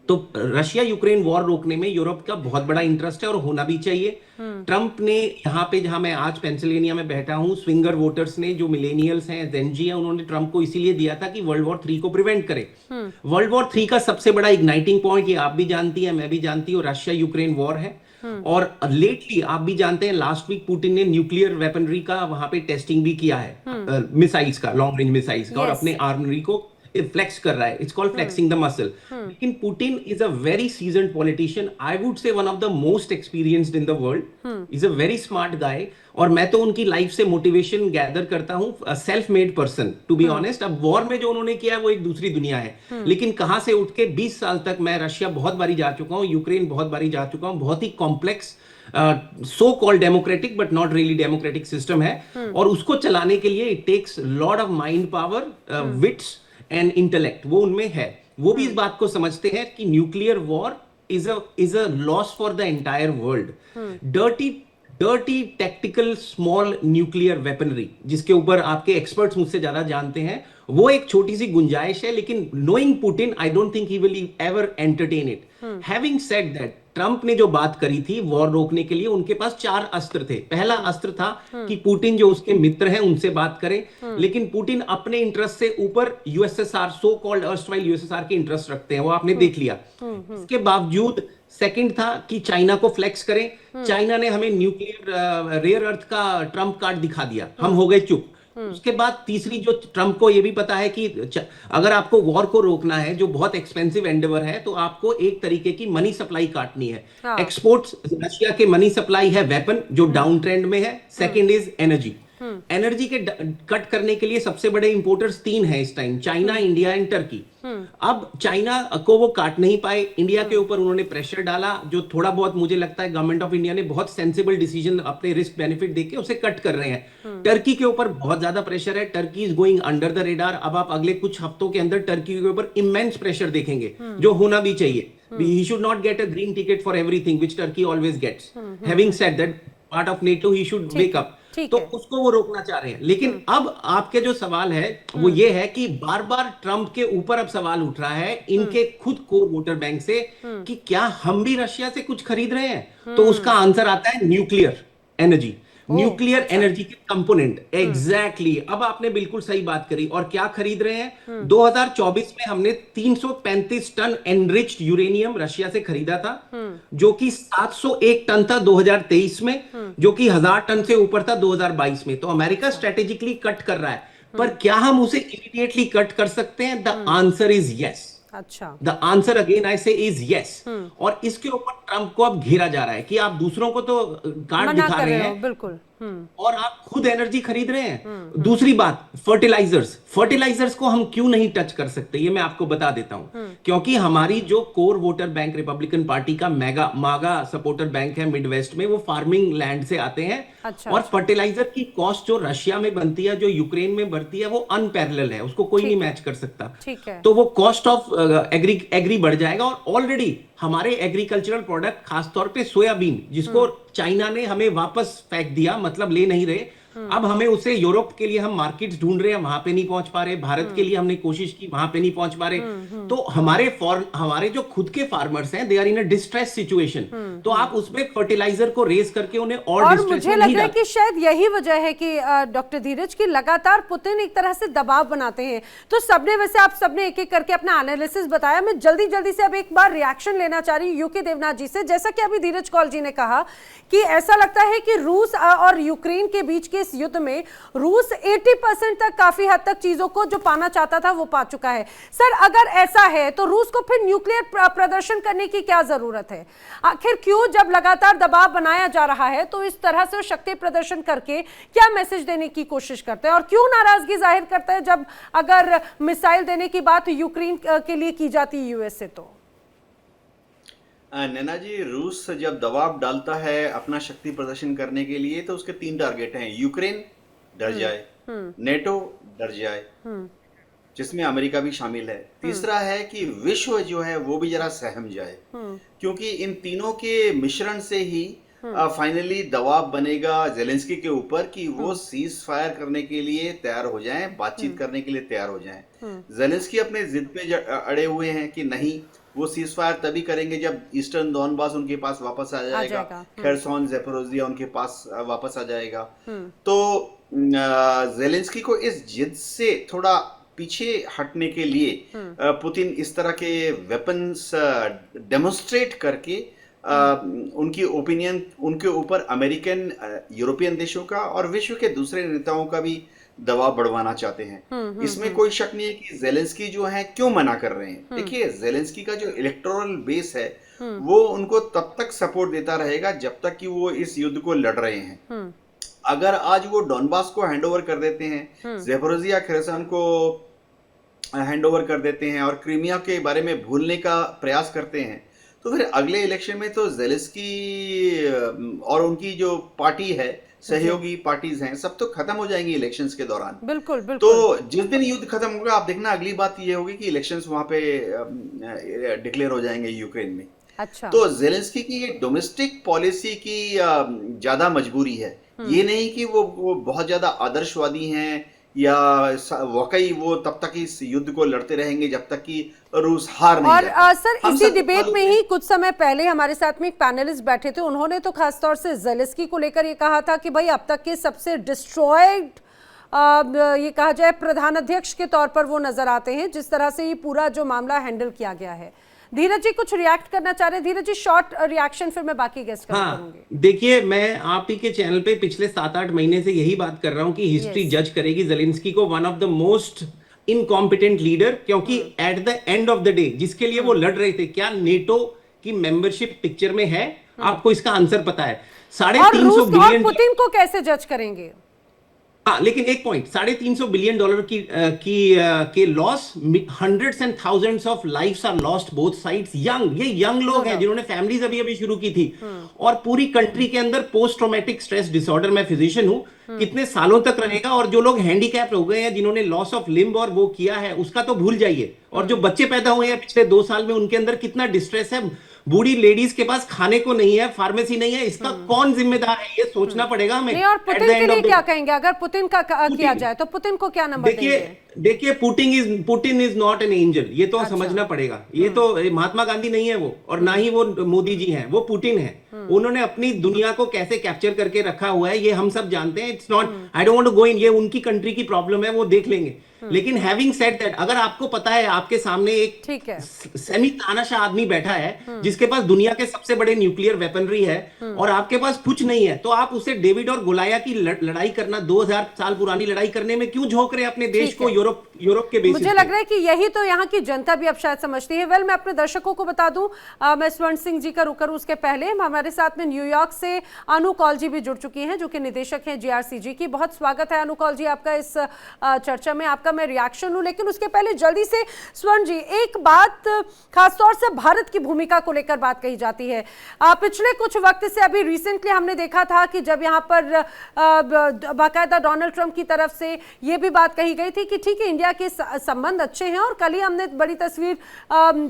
तो रशिया यूक्रेन वॉर रोकने में यूरोप का बहुत बड़ा इंटरेस्ट है और होना भी चाहिए। ट्रंप ने यहाँ पे, जहां मैं आज पेंसिल्वेनिया में बैठा हूं, स्विंगर वोटर्स ने, जो मिलेनियल्स हैं, जेनजी है, उन्होंने ट्रंप को इसीलिए दिया था कि वर्ल्ड वॉर 3 को प्रिवेंट करे। वर्ल्ड वॉर 3 का सबसे बड़ा इग्नाइटिंग पॉइंट, ये आप भी जानती है, मैं भी जानती हूँ, रशिया यूक्रेन वॉर है। और लेटली आप भी जानते हैं, लास्ट वीक पुतिन ने न्यूक्लियर वेपनरी का वहां पे टेस्टिंग भी किया है, मिसाइल्स का, लॉन्ग रेंज मिसाइल्स का, और अपने आर्मरी को फ्लेक्स कर रहा है। It's called flexing the muscle. लेकिन Putin is a very seasoned politician, I would say one of the most experienced in the world, is a very smart guy. और मैं तो उनकी लाइफ से मोटिवेशन गैदर करता हूं, self made person to be honest. अब वॉर में जो उन्होंने किया है वो एक दूसरी दुनिया है, लेकिन कहां से उठ के 20 साल तक, मैं रशिया बहुत बारी जा चुका हूं, यूक्रेन बहुत बारी जा चुका हूं, बहुत ही complex so called democratic but not really democratic system है, और उसको चलाने के लिए it takes lot of mind power, wits and intellect, वो उनमें है। वो भी इस बात को समझते हैं कि nuclear war is a loss for the entire world. Dirty tactical small nuclear weaponry, जिसके ऊपर आपके एक्सपर्ट्स मुझसे ज्यादा जानते हैं, वो एक छोटी सी गुंजाइश है, लेकिन knowing Putin I don't think he will ever entertain it. Having said that, Trump ने जो बात करी थी वॉर रोकने के लिए, उनके पास 4 अस्त्र थे। पहला अस्त्र था कि पुतिन जो उसके मित्र हैं उनसे बात करें, लेकिन पुतिन अपने इंटरेस्ट से ऊपर USSR, so called erstwhile USSR के इंटरेस्ट रखते हैं, वो आपने देख लिया। इसके बावजूद सेकंड था कि चाइना को फ्लेक्स करें। चाइना ने हमें न्यूक्लियर रेयर अर्थ का ट्रम्प कार्ड दिखा दिया, हम हो गए चुप। उसके बाद तीसरी, जो ट्रंप को ये भी पता है कि अगर आपको वॉर को रोकना है, जो बहुत एक्सपेंसिव एंडेवर है, तो आपको एक तरीके की मनी सप्लाई काटनी है। एक्सपोर्ट्स, रशिया के मनी सप्लाई है वेपन, जो डाउन ट्रेंड में है। सेकंड इज एनर्जी, एनर्जी के कट करने के लिए सबसे बड़े इंपोर्टर्स 3 हैं इस time, China, India and Turkey. अब चाइना को वो काट नहीं पाए, इंडिया के ऊपर उन्होंने प्रेशर डाला, जो थोड़ा बहुत मुझे लगता है गवर्नमेंट ऑफ इंडिया ने बहुत सेंसिबल डिसीजन अपने रिस्क बेनिफिट देके उसे कट कर रहे हैं। टर्की के ऊपर बहुत ज्यादा प्रेशर है, Turkey is going under the radar. अब आप अगले कुछ हफ्तों के अंदर टर्की के ऊपर इमेंस प्रेशर देखेंगे, जो होना भी चाहिए। He should not get a green ticket for everything, which Turkey always gets. Having said that, part of NATO, he should wake up. तो उसको वो रोकना चाह रहे हैं। लेकिन अब आपके जो सवाल है वो ये है कि बार बार ट्रंप के ऊपर अब सवाल उठ रहा है इनके खुद कोर वोटर बैंक से कि क्या हम भी रशिया से कुछ खरीद रहे हैं? तो उसका आंसर आता है न्यूक्लियर एनर्जी, न्यूक्लियर एनर्जी के कंपोनेंट। एग्जैक्टली, अब आपने बिल्कुल सही बात करी। और क्या खरीद रहे हैं? 2024 में हमने 335 टन एनरिच्ड यूरेनियम रशिया से खरीदा था, जो कि 701 टन था 2023 में, जो कि 1000 टन से ऊपर था 2022 में। तो अमेरिका स्ट्रेटेजिकली कट कर रहा है, पर क्या हम उसे इमीडिएटली कट कर सकते हैं? The answer is yes. अच्छा, द आंसर अगेन आई से इज यस। और इसके ऊपर ट्रंप को अब घेरा जा रहा है कि आप दूसरों को तो कार्ड दिखा रहे हैं, बिल्कुल, और आप खुद एनर्जी खरीद रहे हैं। दूसरी बात, फर्टिलाइजर्स को हम क्यों नहीं टच कर सकते, ये मैं आपको बता देता हूं। क्योंकि हमारी जो core voter bank Republican party का मागा सपोर्टर बैंक है मिडवेस्ट में, वो फार्मिंग लैंड से आते हैं। अच्छा, और फर्टिलाइजर की कॉस्ट जो रशिया में बनती है, जो यूक्रेन में बढ़ती है, वो अनपैरेलल है, उसको कोई नहीं मैच कर सकता। ठीक है। तो वो कॉस्ट ऑफ एग्री बढ़ जाएगा। और ऑलरेडी हमारे एग्रीकल्चरल प्रोडक्ट, खासतौर पे सोयाबीन, जिसको चाइना ने हमें वापस फेंक दिया, मतलब ले नहीं रहे, अब हमें उसे यूरोप के लिए हम मार्केट्स ढूंढ रहे हैं, वहां पे नहीं पहुंच पा रहे। भारत के लिए हमने कोशिश की, वहां पे नहीं पहुंच पा रहे। तो हमारे जो खुद के फार्मर्स हैं, they are in a distress situation. तो आप उसमें फर्टिलाइजर को रेस करके उन्हें और डिस्ट्रेस में नहीं मुझे लग रहा है कि शायद यही वजह है कि डॉक्टर धीरज की लगातार पुतिन एक तरह से दबाव बनाते हैं। तो सबने, वैसे आप सबने एक एक करके अपना एनालिसिस बताया। मैं जल्दी जल्दी से अब एक बार रिएक्शन लेना चाह रही हूँ यूके देवनाथ जी से। जैसा कि अभी धीरज कौल जी ने कहा कि ऐसा लगता है कि रूस और यूक्रेन के बीच के इस युद्ध में रूस 80% तक, काफी हद तक चीजों को जो पाना चाहता था वो पा चुका है। सर, अगर ऐसा है तो रूस को फिर न्यूक्लियर प्रदर्शन करने की क्या जरूरत है? आखिर क्यों, जब लगातार दबाव बनाया जा रहा है, तो इस तरह से शक्ति प्रदर्शन करके क्या मैसेज देने की कोशिश करते हैं? और क्यों नाराजगी जाहिर करते हैं जब अगर मिसाइल देने की बात यूक्रेन के लिए की जाती है यूएस से? तो नैना जी, रूस जब दबाव डालता है अपना शक्ति प्रदर्शन करने के लिए, तो उसके 3 टारगेट हैं। यूक्रेन डर जाए, नेटो डर जाए, जिसमें अमेरिका भी शामिल है। तीसरा है कि विश्व जो है वो भी जरा सहम जाए, क्योंकि इन तीनों के मिश्रण से ही फाइनली दबाव बनेगा जेलेंस्की के ऊपर कि वो सीज फायर करने के लिए तैयार हो जाएं, बातचीत करने के लिए तैयार हो जाएं। जेलेंस्की अपने जिद पे अड़े हुए हैं कि नहीं, वो सीज फायर तभी करेंगे जब ईस्टर्न डोनबास उनके पास वापस आ जाएगा, खेरसोन, ज़ेपोरिजिया उनके पास वापस आ जाएगा। तो जेलेंस्की को इस जिद से थोड़ा पीछे हटने के लिए पुतिन इस तरह के वेपन्स डेमोन्स्ट्रेट करके उनकी ओपिनियन उनके ऊपर अमेरिकन, यूरोपियन देशों का और विश्व के दूसरे नेताओं का भी दबाव बढ़वाना चाहते हैं। इसमें कोई शक नहीं है कि जेलेंस्की जो है क्यों मना कर रहे हैं। देखिए, जेलेंस्की का जो इलेक्टोरल बेस है वो उनको तब तक सपोर्ट देता रहेगा जब तक कि वो इस युद्ध को लड़ रहे हैं। अगर आज वो डोनबास को हैंडओवर कर देते हैं, ज़ेपोरिजिया, खेरसन को हैंडओवर कर देते हैं और क्रीमिया के बारे में भूलने का प्रयास करते हैं, तो फिर अगले इलेक्शन में तो जेलेंस्की और उनकी जो पार्टी है, सहयोगी पार्टीज हैं, सब तो खत्म हो जाएंगी इलेक्शंस के दौरान। बिल्कुल, बिल्कुल। तो जिस दिन युद्ध खत्म होगा, आप देखना अगली बात ये होगी कि इलेक्शंस वहां पे डिक्लेयर हो जाएंगे यूक्रेन में। अच्छा। तो जेलेंस्की की ये डोमेस्टिक पॉलिसी की ज्यादा मजबूरी है। ये नहीं कि वो बहुत ज्यादा आदर्शवादी हैं या वाकई वो तब तक इस युद्ध को लड़ते रहेंगे जब तक कि रूस हार नहीं जाता। और सर, इसी डिबेट में ही कुछ समय पहले हमारे साथ में एक पैनलिस्ट बैठे थे, उन्होंने तो खासतौर से जेलेंस्की को लेकर ये कहा था कि भाई अब तक के सबसे डिस्ट्रॉयड, ये कहा जाए, प्रधान अध्यक्ष के तौर पर वो नजर आते हैं, जिस तरह से ये पूरा जो मामला हैंडल किया गया है। धीरज जी कुछ रिएक्ट करना चाह रहे हैं? धीरज जी, शॉर्ट रिएक्शन, फिर मैं बाकी गेस्ट करूंगी। देखिए, मैं आप ही के चैनल पे पिछले 7-8 महीने से यही बात कर रहा हूं कि हिस्ट्री जज करेगी जेलेंस्की को one of the most incompetent leader, क्योंकि at the end of the day जिसके लिए वो लड़ रहे थे, क्या नेटो की मेंबरशिप पिक्चर में है? आपको इसका आंसर पता है। 350 बिलियन। पुतिन को कैसे जज करेंगे? हाँ, लेकिन एक पॉइंट, $350 बिलियन के loss, hundreds and thousands of lives are lost both sides. ये यंग लोग हैं जिन्होंने फैमिलीज अभी अभी शुरू की थी, और पूरी कंट्री के अंदर पोस्ट ट्रॉमेटिक स्ट्रेस डिसऑर्डर, मैं फिजिशियन हूं, कितने सालों तक रहेगा। और जो लोग हैंडीकैप हो गए हैं, जिन्होंने लॉस ऑफ लिम्ब और वो किया है, उसका तो भूल जाइए। और जो बच्चे पैदा हुए हैं पिछले 2 साल में, उनके अंदर कितना डिस्ट्रेस है। बूढ़ी लेडीज के पास खाने को नहीं है, फार्मेसी नहीं है, इसका कौन जिम्मेदार है, ये सोचना पड़ेगा हमें। नहीं, और पुतिन के लिए क्या कहेंगे? अगर पुतिन का किया जाए तो पुतिन को क्या नंबर देंगे? देखिए, Putin is not an angel, ये तो समझना पड़ेगा। ये तो महात्मा गांधी नहीं है वो, और ना ही वो मोदी जी हैं, वो पुतिन है। उन्होंने अपनी दुनिया को कैसे कैप्चर करके रखा हुआ है, ये हम सब जानते हैं। It's not, I don't want to go in, ये उनकी कंट्री की प्रॉब्लम है, वो देख लेंगे। लेकिन हैविंग सेड दैट, अगर आपको पता है आपके सामने एक सेमी तानाशाह आदमी बैठा है जिसके पास दुनिया के सबसे बड़े न्यूक्लियर वेपनरी है, और आपके पास कुछ नहीं है, तो आप उसे डेविड और गोलाया की लड़ाई करना, 2000 साल पुरानी लड़ाई करने में क्यों झोंक रहे हैं अपने देश को यूरोप के बेसिस? मुझे लग रहा है कि यही तो यहाँ की जनता भी अब शायद समझती है। मैं अपने दर्शकों को बता दूं, मैं स्वर्ण सिंह जी का रुक करूं उसके पहले हमारे साथ में न्यूयॉर्क से अनु कौल जी भी जुड़ चुकी हैं, जो कि निदेशक हैं जीआरसीजी की। बहुत स्वागत है अनु कौल जी आपका इस चर्चा में, आपका मैं रिएक्शन लूं। लेकिन उसके पहले जल्दी से स्वर्ण जी, एक बात खासतौर से भारत की भूमिका को लेकर बात कही जाती है। पिछले कुछ वक्त से, अभी रिसेंटली हमने देखा था कि जब यहाँ पर बाकायदा डोनाल्ड ट्रंप की तरफ से ये भी बात कही गई थी कि ठीक है, इंडिया के संबंध अच्छे हैं, और कल ही हमने बड़ी तस्वीर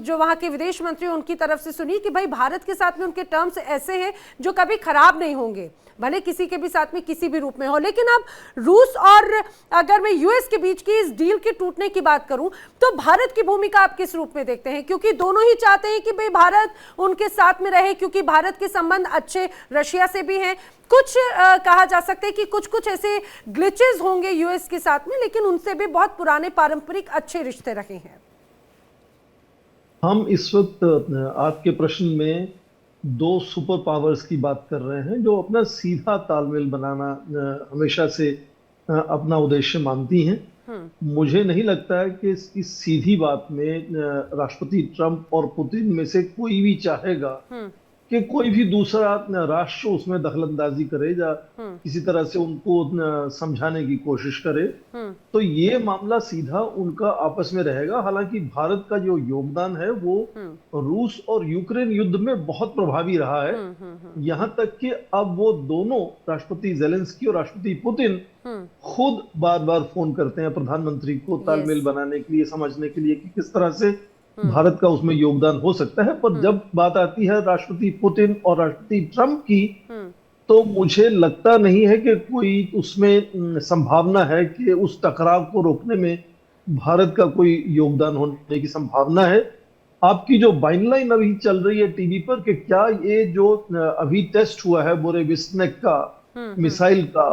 जो वहाँ के विदेश मंत्री उनकी तरफ से सुनी कि भाई भारत के साथ में उनके टर्म्स ऐसे हैं जो कभी खराब नहीं होंगे, भले किसी के भी साथ में किसी भी रूप में हो। लेकिन अब रूस और अगर मैं यूएस के बीच की इस डील के टूटने की बात करूं, तो भारत की भूमिका आप किस रूप में देखते हैं? क्योंकि दोनों ही चाहते हैं कि भाई भारत उनके साथ में रहे, क्योंकि भारत के संबंध अच्छे रशिया से भी हैं। कुछ कहा जा सकता है कि कुछ ऐसे ग्लिचेस होंगे यूएस के साथ में, लेकिन उनसे भी बहुत पुराने पारंपरिक अच्छे रिश्ते रहे हैं। हम इस वक्त आपके प्रश्न में 2 सुपर पावर्स की बात कर रहे हैं, जो अपना सीधा तालमेल बनाना हमेशा से अपना उद्देश्य मानती हैं। मुझे नहीं लगता है कि इस सीधी बात में राष्ट्रपति ट्रंप और पुतिन में से कोई भी चाहेगा कि कोई भी दूसरा राष्ट्र उसमें दखलंदाजी करे या किसी तरह से उनको समझाने की कोशिश करे। तो ये मामला सीधा उनका आपस में रहेगा। हालांकि भारत का जो योगदान है वो रूस और यूक्रेन युद्ध में बहुत प्रभावी रहा है, यहाँ तक कि अब वो दोनों, राष्ट्रपति जेलेंस्की और राष्ट्रपति पुतिन, खुद बार बार फोन करते हैं प्रधानमंत्री को तालमेल बनाने के लिए, समझने के लिए कि किस तरह से भारत का उसमें योगदान हो सकता है। पर जब बात आती है राष्ट्रपति पुतिन और राष्ट्रपति ट्रंप की, तो मुझे लगता नहीं है कि कोई उसमें संभावना है कि उस टकराव को रोकने में भारत का कोई योगदान होने की संभावना है। आपकी जो बाइनलाइन अभी चल रही है टीवी पर कि क्या ये जो अभी टेस्ट हुआ है बोरेविस्नेक का मिसाइल का,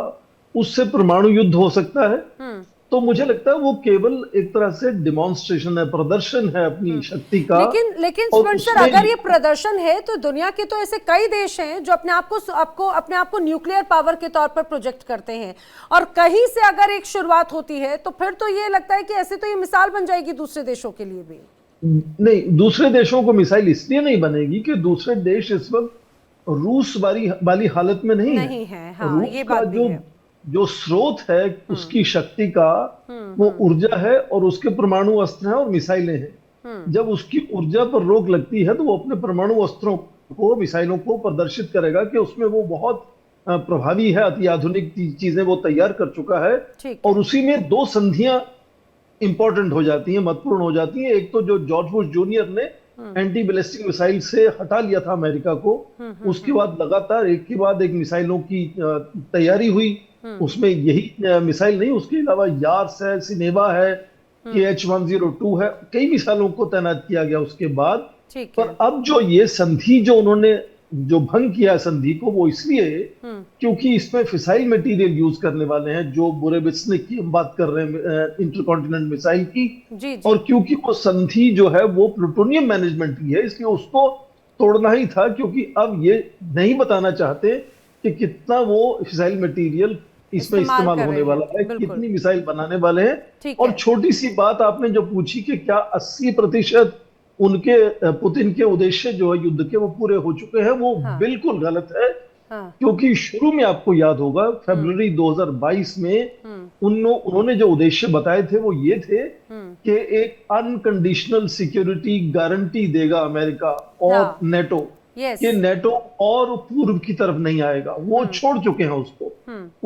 उससे परमाणु युद्ध हो सकता है, तो मुझे लगता है वो केवल एक तरह से डिमॉन्स्ट्रेशन है, प्रदर्शन है अपनी शक्ति का। लेकिन स्पेंसर, अगर ये प्रदर्शन है तो दुनिया के तो ऐसे कई देश हैं जो अपने आप को न्यूक्लियर पावर के तौर पर प्रोजेक्ट करते हैं, और कहीं से अगर एक शुरुआत होती है तो फिर तो ये लगता है कि ऐसे तो ये मिसाल बन जाएगी दूसरे देशों के लिए भी। नहीं, दूसरे देशों को मिसाइल इसलिए नहीं बनेगी कि दूसरे देश इस वक्त रूस वाली हालत में नहीं है। हाँ, ये बात भी है। जो स्रोत है उसकी शक्ति का, वो ऊर्जा है, और उसके परमाणु अस्त्र हैं और मिसाइलें हैं। जब उसकी ऊर्जा पर रोक लगती है तो वो अपने परमाणु अस्त्रों को, मिसाइलों को प्रदर्शित करेगा कि उसमें वो बहुत प्रभावी है, अति आधुनिक चीजें वो तैयार कर चुका है। और उसी में 2 संधियां इंपॉर्टेंट हो जाती हैं, महत्वपूर्ण हो जाती हैं। एक तो जो जॉर्ज बुश जूनियर ने एंटी बैलिस्टिक मिसाइल से हटा लिया था अमेरिका को, उसके बाद लगातार एक के बाद एक मिसाइलों की तैयारी हुई। उसमें यही मिसाइल नहीं, उसके अलावा यार्स है, सिनेवा है, KH-102 है, कई मिसाइलों को तैनात किया गया उसके बाद। पर अब जो ये संधि जो उन्होंने जो भंग किया संधि को, वो इसलिए क्योंकि इसमें फिसाइल मटेरियल यूज करने वाले हैं, जो बोरेविस्निक की हम बात कर रहे हैं, इंटरकॉन्टिनेंटल मिसाइल की। और क्योंकि वो संधि जो है वो प्लूटोनियम मैनेजमेंट की है, इसलिए उसको तोड़ना ही था, क्योंकि अब ये नहीं बताना चाहते कि कितना वो फिसाइल मटेरियल इसमें इस्तेमाल होने वाला है, कितनी मिसाइल बनाने वाले हैं। और छोटी सी बात आपने जो पूछी कि क्या 80% उनके पुतिन के उद्देश्य जो है युद्ध के वो पूरे हो चुके हैं, वो बिल्कुल गलत है। क्योंकि शुरू में आपको याद होगा फरवरी 2022 में उन्होंने जो उद्देश्य बताए थे वो ये थे कि एक अनकंडीशनल सिक्योरिटी गारंटी देगा अमेरिका और नेटो, कि नेटो और पूर्व की तरफ नहीं आएगा, वो छोड़ चुके हैं उसको।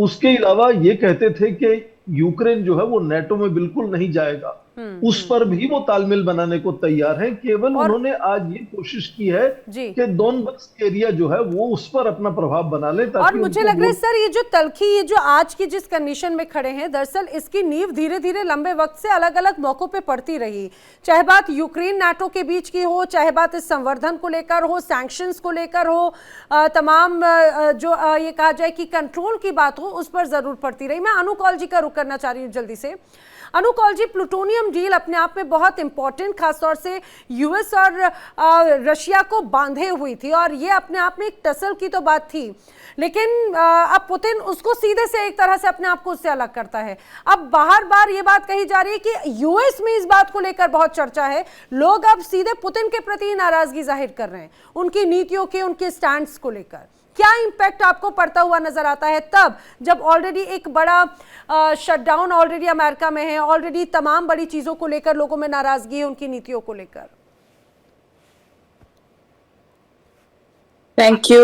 उसके अलावा ये कहते थे कि यूक्रेन जो है वो नेटो में बिल्कुल नहीं जाएगा, उस पर भी वो तालमेल बनाने को तैयार हैं। केवल उन्होंने आज ये कोशिश की है कि डोनबास एरिया जो है वो उस पर अपना प्रभाव बना ले, ताकि और मुझे लग रहा है सर ये जो तलखी, ये जो आज की जिस कंडीशन में खड़े हैं, दरअसल इसकी नींव धीरे धीरे लंबे वक्त से अलग अलग मौकों पे पड़ती रही, चाहे बात यूक्रेन नाटो के बीच की हो, चाहे बात इस संवर्धन को लेकर हो, सैंक्शंस को लेकर हो, तमाम जो ये कहा जाए कि कंट्रोल की बात हो, उस पर जरूर पड़ती रही। मैं अनु कौल जी का रुख करना चाह रही हूँ जल्दी से। अनु कौल जी, प्लूटोनियम डील अपने आप में बहुत इंपॉर्टेंट, खासतौर से यूएस और रशिया को बांधे हुई थी, और ये अपने आप में एक टसल की तो बात थी, लेकिन अब पुतिन उसको सीधे से एक तरह से अपने आप को उससे अलग करता है। अब बार बार ये बात कही जा रही है कि यूएस में इस बात को लेकर बहुत चर्चा है, लोग अब सीधे पुतिन के प्रति नाराजगी जाहिर कर रहे हैं, उनकी नीतियों के, उनके स्टैंड्स को लेकर। क्या इंपैक्ट आपको पड़ता हुआ नजर आता है तब जब ऑलरेडी एक बड़ा शटडाउन ऑलरेडी अमेरिका में है, ऑलरेडी तमाम बड़ी चीजों को लेकर लोगों में नाराजगी है, उनकी नीतियों को लेकर? Thank you.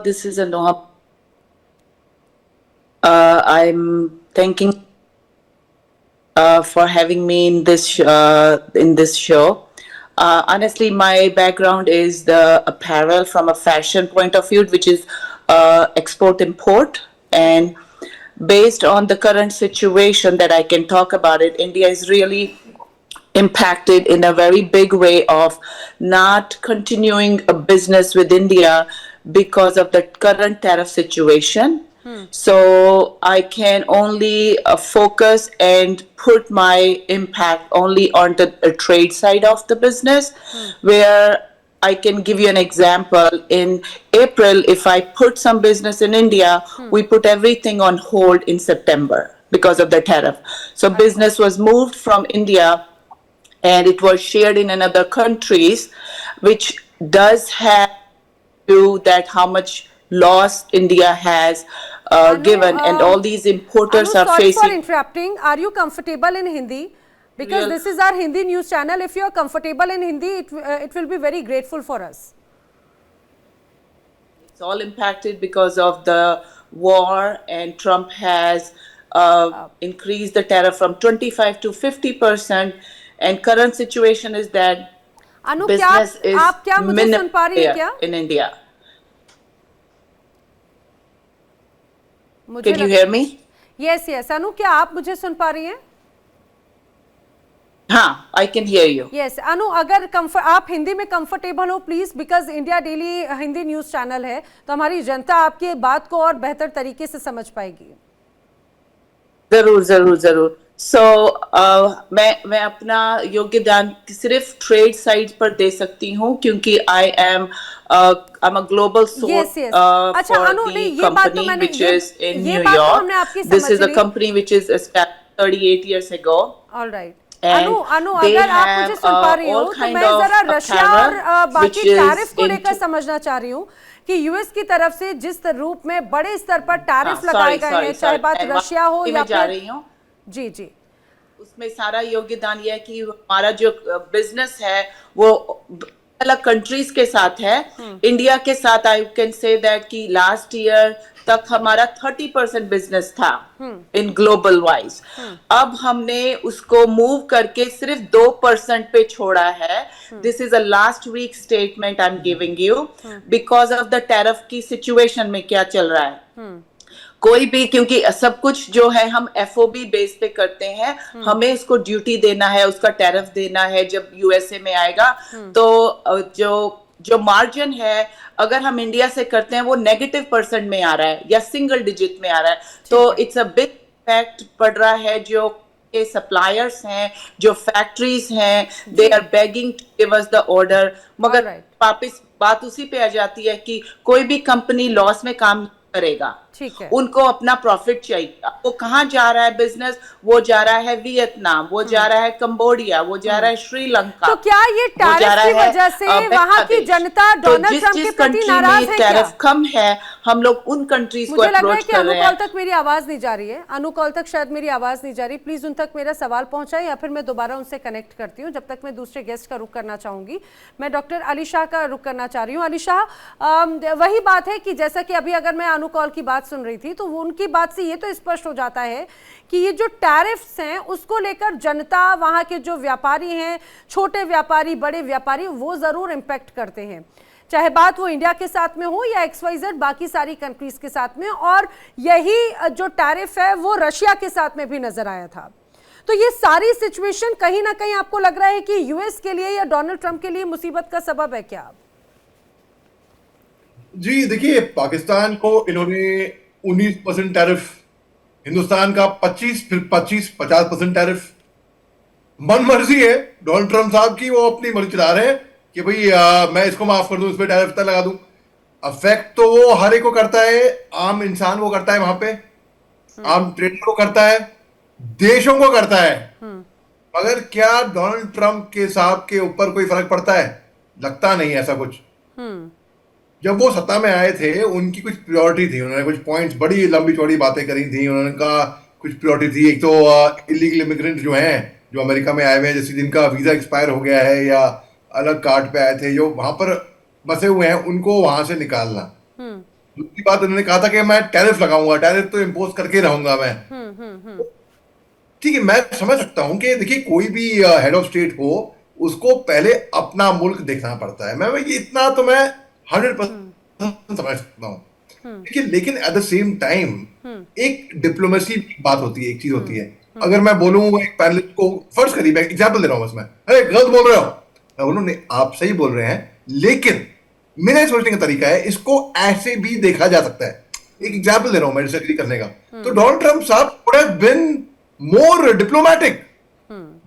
This is Anoha. I'm thanking for having me in this show. Honestly, my background is the apparel from a fashion point of view, which is export-import. And based on the current situation that I can talk about it, India is really impacted in a very big way of not continuing a business with India because of the current tariff situation. So I can only focus and put my impact only on the trade side of the business, where I can give you an example. In April, if I put some business in India, we put everything on hold in September because of the tariff. So business was moved from India and it was shared in another countries, which does have to do that how much loss India has given, and all these importers Anu, are sorry facing. for interrupting. Are you comfortable in Hindi? Because this is our Hindi news channel. If you are comfortable in Hindi, it will be very grateful for us. It's all impacted because of the war, and Trump has increased the tariff from 25 to 50%. And current situation is that Anu, business is आप क्या मुझे सुन पा रही हैं क्या? In India. Can you hear me? Yes, yes. Anu, क्या आप मुझे सुन पा रही हैं? हाँ, I can hear you. Yes, अनु, अगर आप हिंदी में कंफर्टेबल हो please, because India daily Hindi news channel है, तो हमारी जनता आपकी बात को और बेहतर तरीके से समझ पाएगी। जरूर जरूर जरूर। So मैं अपना योगदान सिर्फ ट्रेड साइड पर दे सकती हूँ, क्योंकि I'm a global source अच्छा, for Anu, the company which is in New York. This is a company which is established 38 years ago. All right. अनु, अगर आप मुझे सुन पा रही हो तो मैं जरा रशिया और बाकी टैरिफ को लेकर समझना चाह रही हूँ कि यूएस की तरफ से जिस रूप में बड़े स्तर पर टैरिफ लगाए गए हैं, चाहे बात रशिया हो या फिर जी, उसमें सारा योगदान यह है कि हमारा जो बिजनेस है वो अलग कंट्रीज के साथ है। इंडिया के साथ आई कैन से दैट कि लास्ट ईयर तक हमारा 30% बिजनेस था इन ग्लोबल वाइज। अब हमने उसको मूव करके सिर्फ 2% पे छोड़ा है। This is a last week statement I am giving you, because of the tariff की सिचुएशन में क्या चल रहा है। कोई भी, क्योंकि सब कुछ जो है हम एफओबी बेस पे करते हैं, हमें इसको ड्यूटी देना है, उसका टैरिफ देना है जब यूएसए में आएगा। तो जो मार्जिन है अगर हम इंडिया से करते हैं वो -% में आ रहा है या सिंगल डिजिट में आ रहा है। तो इट्स अ बिग इफेक्ट पड़ रहा है। जो सप्लायर्स हैं, जो फैक्ट्रीज हैं, they are begging to give us the order. मगर वापस बात उसी पे आ जाती है कि कोई भी कंपनी लॉस में काम करेगा, ठीक है, उनको अपना प्रॉफिट चाहिए। वो कहाँ जा रहा है बिजनेस? वो जा रहा है वियतनाम, वो जा रहा है कंबोडिया, वो जा रहा है श्रीलंका। तो क्या ये टैरिफ की वजह से वहाँ की जनता डोनाल्ड ट्रंप के प्रति नाराज है? टैरिफ कम है हम लोग उन कंट्रीज को मुझे लग रहा है अप्रोच कि कर रहे अनुकॉल हैं। तक मेरी आवाज नहीं जा रही है, अनुकॉल तक शायद मेरी आवाज नहीं जा रही, प्लीज उन तक मेरा सवाल पहुंचाए या फिर मैं दोबारा उनसे कनेक्ट करती हूँ। जब तक मैं दूसरे गेस्ट का रुख करना चाहूंगी, मैं डॉक्टर अली शाह का रुख करना चाह रही हूँ। अली शाह, वही बात है कि जैसा कि अभी अगर मैं अनुकॉल की बात सुन रही थी तो उनकी बात से ये तो स्पष्ट हो जाता है कि ये जो टैरिफ्स हैं उसको लेकर जनता, वहाँ के जो व्यापारी हैं, छोटे व्यापारी, बड़े व्यापारी, वो जरूर इम्पैक्ट करते हैं, चाहे बात वो इंडिया के साथ में हो या XYZ बाकी सारी कंट्रीज के साथ में। और यही जो टैरिफ है वो रशिया के साथ में भी नजर आया था। तो ये सारी सिचुएशन कहीं ना कहीं आपको लग रहा है कि यूएस के लिए या डोनाल्ड ट्रंप के लिए मुसीबत का सबब है क्या? जी देखिए, पाकिस्तान को इन्होंने 19% टैरिफ, हिंदुस्तान का 25, फिर 25, 50% टैरिफ। मन मर्जी है डोनाल्ड ट्रंप साहब की, वो अपनी मर्जी चला रहे हैं कि भाई मैं इसको माफ कर दूं, इस पर टैरिफ तक लगा दूं। अफेक्ट तो वो हर एक को करता है, आम इंसान को करता है, वहां पे आम ट्रेडर को करता है, देशों को करता है। मगर क्या डोनाल्ड ट्रंप के साहब के ऊपर कोई फर्क पड़ता है? लगता नहीं ऐसा कुछ। जब वो सत्ता में आए थे उनकी कुछ प्रायोरिटी थी, उन्होंने कुछ पॉइंट्स, बड़ी लंबी चौड़ी बातें करी थी। उन्होंने कहा कुछ प्रायोरिटी थी, एक तो इलीगल इमिग्रेंट जो हैं, जो अमेरिका में आए हुए हैं, जैसे जिनका वीजा एक्सपायर हो गया है या अलग कार्ड पे आए थे, जो वहां पर बसे हुए हैं, उनको वहां से निकालना। दूसरी बात उन्होंने कहा था कि मैं टैरिफ लगाऊंगा, टैरिफ तो इम्पोज करके रहूंगा मैं। ठीक है, मैं समझ सकता हूं कि देखिए कोई भी हेड ऑफ स्टेट हो, उसको पहले अपना मुल्क देखना पड़ता है। मैं ये इतना तो मैं 100% समझ सकता हूँ, लेकिन एट द सेम टाइम एक डिप्लोमेसी बात होती है, एक चीज होती है। अगर मैं बोलूं एक पैनलिस्ट को, फर्ज करिए, मैं एग्जांपल दे रहा हूं बस, मैं अरे गलत बोल रहे हो, मैं बोलूं नहीं आप सही बोल रहे हैं, लेकिन मेरा सोचने का तरीका है, इसको ऐसे भी देखा जा सकता है। एक एग्जांपल दे रहा हूं मैं डिसएग्री करने का, तो डोनाल्ड ट्रंप साहब would have been more diplomatic.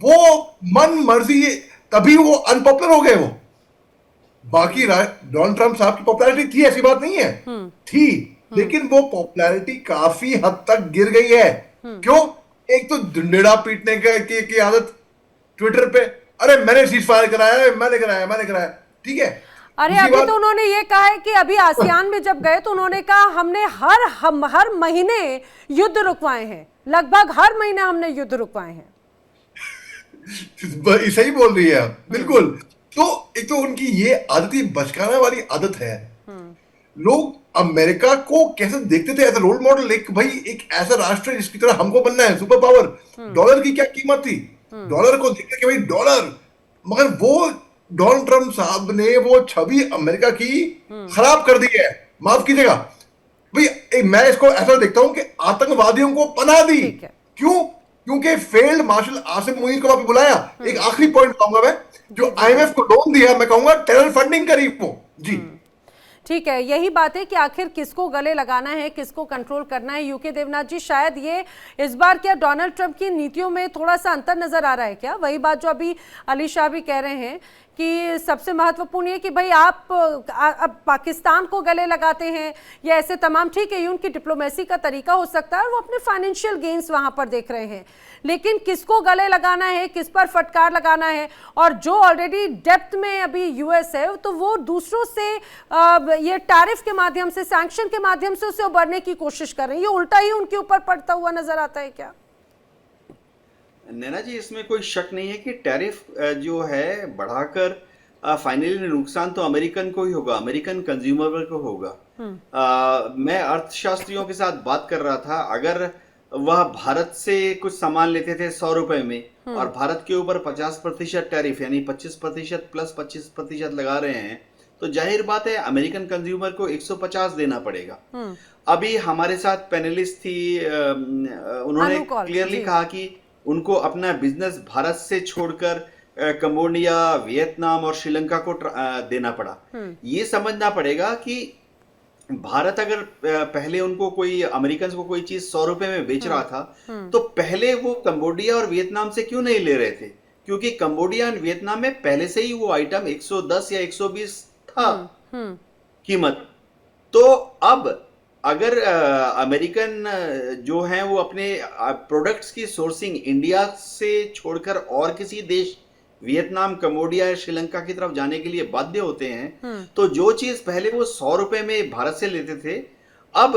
वो मन मर्जी, तभी वो अनपॉपुलर हो गए। वो बाकी डोनाल्ड ट्रंप साहब की पॉपुलैरिटी थी, ऐसी बात नहीं है, थी, लेकिन वो पॉपुलैरिटी काफी हद तक गिर गई है। क्यों? एक तो डंडेड़ा पीटने की आदत ट्विटर पे, अरे मैंने सीज फायर कराया, मैंने कराया, ठीक है। अरे अभी तो उन्होंने ये कहा है कि अभी आसियान में जब गए तो उन्होंने कहा हमने हर महीने युद्ध रुकवाए हैं, लगभग हर महीने हमने युद्ध रुकवाए हैं। सही बोल रही है आप, बिल्कुल। तो एक तो उनकी ये आदत ही बचकाना वाली आदत है। लोग अमेरिका को कैसे देखते थे एज अ रोल मॉडल, एक भाई एक ऐसा राष्ट्र है जिसकी तरह हमको बनना है, सुपर पावर। डॉलर की क्या कीमत थी, डॉलर को देखते कि भाई डॉलर, मगर वो डोनाल्ड ट्रंप साहब ने वो छवि अमेरिका की खराब कर दी है। माफ कीजिएगा भाई, मैं इसको ऐसा देखता हूं कि आतंकवादियों को पनाह दी। क्यों? क्योंकि फेल्ड मार्शल आसिम मुनीर को वहां पे बुलाया। एक आखिरी पॉइंट बताऊंगा मैं, जो IMF को लोन दिया, मैं कहूंगा टेरर फंडिंग करी वो। जी ठीक है, यही बात है कि आखिर किसको गले लगाना है, किसको कंट्रोल करना है। यूके देवनाथ जी, शायद ये इस बार क्या डोनाल्ड ट्रंप की नीतियों में थोड़ा सा अंतर नजर आ रहा है क्या? वही बात जो अभी अली शाह भी कह रहे हैं कि सबसे महत्वपूर्ण है कि भाई आप अब पाकिस्तान को गले लगाते हैं या ऐसे तमाम, ठीक है ये उनकी डिप्लोमेसी का तरीका हो सकता है, वो अपने फाइनेंशियल गेन्स वहां पर देख रहे हैं, लेकिन किसको गले लगाना है, किस पर फटकार लगाना है, और जो ऑलरेडी डेप्थ में अभी यूएस है तो वो दूसरों से ये टैरिफ के माध्यम से, सैंक्शन के माध्यम से उसे उबरने की कोशिश कर रहे हैं। ये उल्टा ही उनके ऊपर पड़ता हुआ नजर आता है क्या? नैना जी, इसमें कोई शक नहीं है कि टैरिफ जो है बढ़ाकर फाइनली नुकसान तो अमेरिकन को ही होगा, अमेरिकन कंज्यूमर को होगा। मैं अर्थशास्त्रियों के साथ बात कर रहा था, अगर वह भारत से कुछ सामान लेते थे 100 रुपए में और भारत के ऊपर 50% टैरिफ यानी 25% प्लस 25% लगा रहे हैं, तो जाहिर बात है अमेरिकन कंज्यूमर को 150 देना पड़ेगा। अभी हमारे साथ पैनलिस्ट थी, उन्होंने क्लियरली कहा कि उनको अपना बिजनेस भारत से छोड़कर कंबोडिया, वियतनाम और श्रीलंका को देना पड़ा। ये समझना पड़ेगा कि भारत अगर पहले उनको कोई अमेरिकन को कोई चीज 100 रुपए में बेच रहा था, तो पहले वो कंबोडिया और वियतनाम से क्यों नहीं ले रहे थे? क्योंकि कंबोडिया और वियतनाम में पहले से ही वो आइटम 110 या 120 था कीमत। तो अब अगर अमेरिकन जो हैं वो अपने प्रोडक्ट्स की सोर्सिंग इंडिया से छोड़कर और किसी देश, वियतनाम, कंबोडिया या श्रीलंका की तरफ जाने के लिए बाध्य होते हैं, तो जो चीज पहले वो 100 रुपए में भारत से लेते थे, अब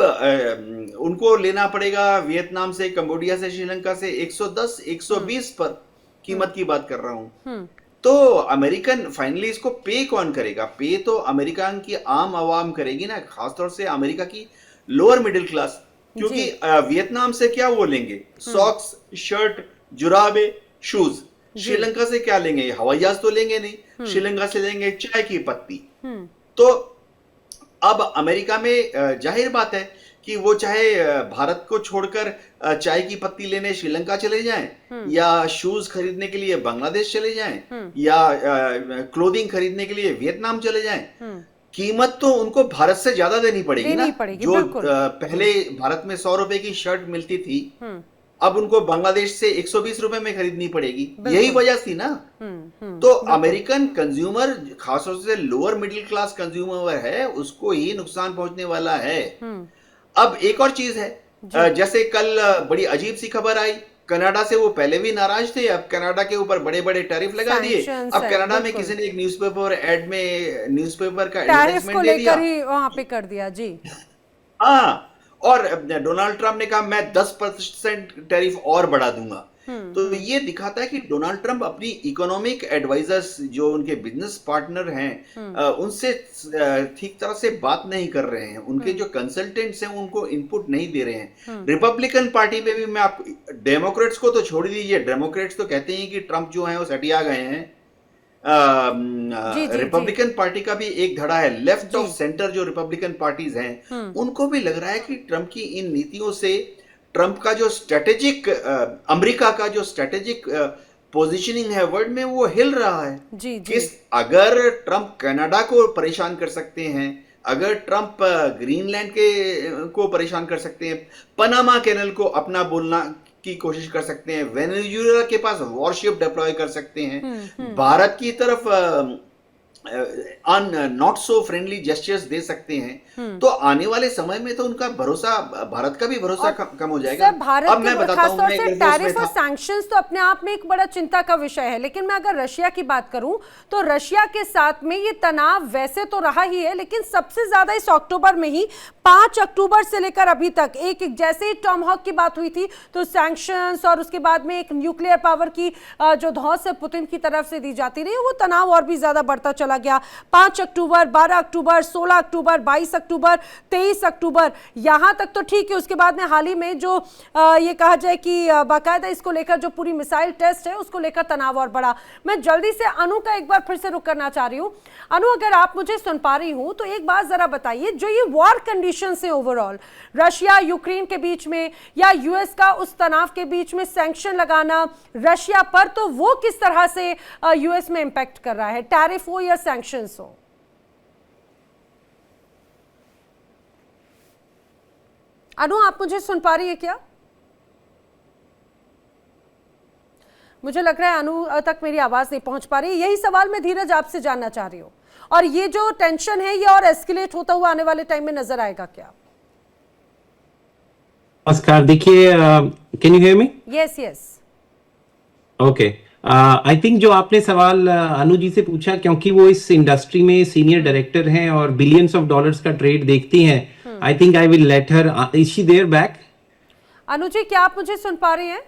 उनको लेना पड़ेगा वियतनाम से, कंबोडिया से, श्रीलंका से 110, 120 पर कीमत की बात कर रहा हूं। तो अमेरिकन फाइनली इसको पे कौन करेगा? पे तो अमेरिका की आम आवाम करेगी ना, खासतौर से अमेरिका की लोअर मिडिल क्लास, क्योंकि वियतनाम से क्या वो लेंगे? सॉक्स, शर्ट, जुराबे, शूज। श्रीलंका से क्या लेंगे? हवाई जहाज तो लेंगे नहीं, श्रीलंका से लेंगे चाय की पत्ती। तो अब अमेरिका में जाहिर बात है कि वो चाहे भारत को छोड़कर चाय की पत्ती लेने श्रीलंका चले जाएं, या शूज खरीदने के लिए बांग्लादेश चले जाएं, या क्लोथिंग खरीदने के लिए वियतनाम चले जाएं, कीमत तो उनको भारत से ज्यादा देनी पड़ेगी ना। जो पहले भारत में 100 रुपए की शर्ट मिलती थी, अब उनको बांग्लादेश से 120 रुपए में खरीदनी पड़ेगी। यही वजह थी ना। तो अमेरिकन कंज्यूमर, खासतौर से लोअर मिडिल क्लास कंज्यूमर है, उसको ही नुकसान पहुंचने वाला है। अब एक और चीज है, जैसे कल बड़ी अजीब सी खबर आई, कनाडा से वो पहले भी नाराज थे, अब कनाडा के ऊपर बड़े बड़े टैरिफ लगा दिए। अब कनाडा में किसी ने एक न्यूज़पेपर ऐड में न्यूज़पेपर का एडवर्टाइजमेंट दे दिया, वहां पे कर दिया जी। हाँ, और डोनाल्ड ट्रंप ने कहा मैं 10% टैरिफ और बढ़ा दूंगा। तो ये दिखाता है कि डोनाल्ड ट्रंप अपनी इकोनॉमिक एडवाइजर्स, जो उनके बिजनेस पार्टनर हैं, उनसे ठीक तरह से बात नहीं कर रहे हैं। उनके जो कंसल्टेंट्स हैं उनको इनपुट नहीं दे रहे हैं। रिपब्लिकन पार्टी में भी मैं आपको, डेमोक्रेट्स को तो छोड़ दीजिए, डेमोक्रेट्स तो कहते हैं कि ट्रंप जो है वो सटिया गए हैं। रिपब्लिकन पार्टी का भी एक धड़ा है, लेफ्ट ऑफ सेंटर जो रिपब्लिकन पार्टीज हैं, उनको भी लग रहा है कि ट्रंप की इन नीतियों से ट्रंप का जो स्ट्रेटेजिक, अमेरिका का जो स्ट्रेटेजिक पोजीशनिंग है वर्ल्ड में, वो हिल रहा है। अगर ट्रंप कनाडा को परेशान कर सकते हैं, अगर ट्रंप ग्रीनलैंड को परेशान कर सकते हैं, पनामा कैनल को अपना बोलना की कोशिश कर सकते हैं, वेनेजुएला के पास वॉरशिप डिप्लॉय कर सकते हैं, भारत की तरफ नॉट सो फ्रेंडली जेस्चर्स दे सकते हैं, तो आने वाले समय में तो उनका भरोसा, भारत का भी भरोसा कम हो जाएगा। अब मैं बताता हूं, टैरिफ और सैंक्शंस तो अपने आप में एक बड़ा चिंता का विषय है, लेकिन मैं अगर रशिया की बात करूं तो रशिया के साथ में ये तनाव वैसे तो रहा ही है, लेकिन सबसे ज्यादा इस अक्टूबर में ही, 5 अक्टूबर से लेकर अभी तक, एक जैसे ही टॉमहॉक की बात हुई थी तो सैंक्शंस और उसके बाद में एक न्यूक्लियर पावर की जो धौंस है पुतिन की तरफ से दी जाती रही, वो तनाव और भी ज्यादा बढ़ता चला गया। 5 अक्टूबर, 12 अक्टूबर, 16 अक्टूबर, 22 अक्टूबर, 23 अक्टूबर, यहां तक तो ठीक है। उसके बाद में हाल ही में जो ये कहा जाए कि बाकायदा इसको लेकर जो पूरी मिसाइल टेस्ट है उसको लेकर तनाव और बढ़ा। मैं जल्दी से अनु का एक बार फिर से रुक करना चाह रही हूं। अनु, अगर आप मुझे सुन पा रही हूं तो एक बात जरा बताइए, जो ये वॉर कंडीशन से ओवरऑल रशिया यूक्रेन के बीच में या यूएस का उस तनाव के बीच में सैंक्शन लगाना रशिया पर, तो वो किस तरह से यूएस में इंपैक्ट कर रहा है, टैरिफ हो या सैंक्शंस हो? अनु, आप मुझे सुन पा रही है क्या? मुझे लग रहा है अनु तक मेरी आवाज नहीं पहुंच पा रही। यही सवाल मैं धीरज आपसे जानना चाह रही हूँ, और ये जो टेंशन है ये और एस्केलेट होता हुआ आने वाले टाइम में नजर आएगा क्या? नमस्कार, देखिए, can you hear me? Yes yes, okay. I think जो आपने सवाल अनु जी से पूछा, क्योंकि वो इस इंडस्ट्री में सीनियर डायरेक्टर हैं और बिलियंस ऑफ डॉलर्स का ट्रेड देखती हैं, I think I will let her, is she there back? Anu ji, क्या आप मुझे सुन पा रहे हैं?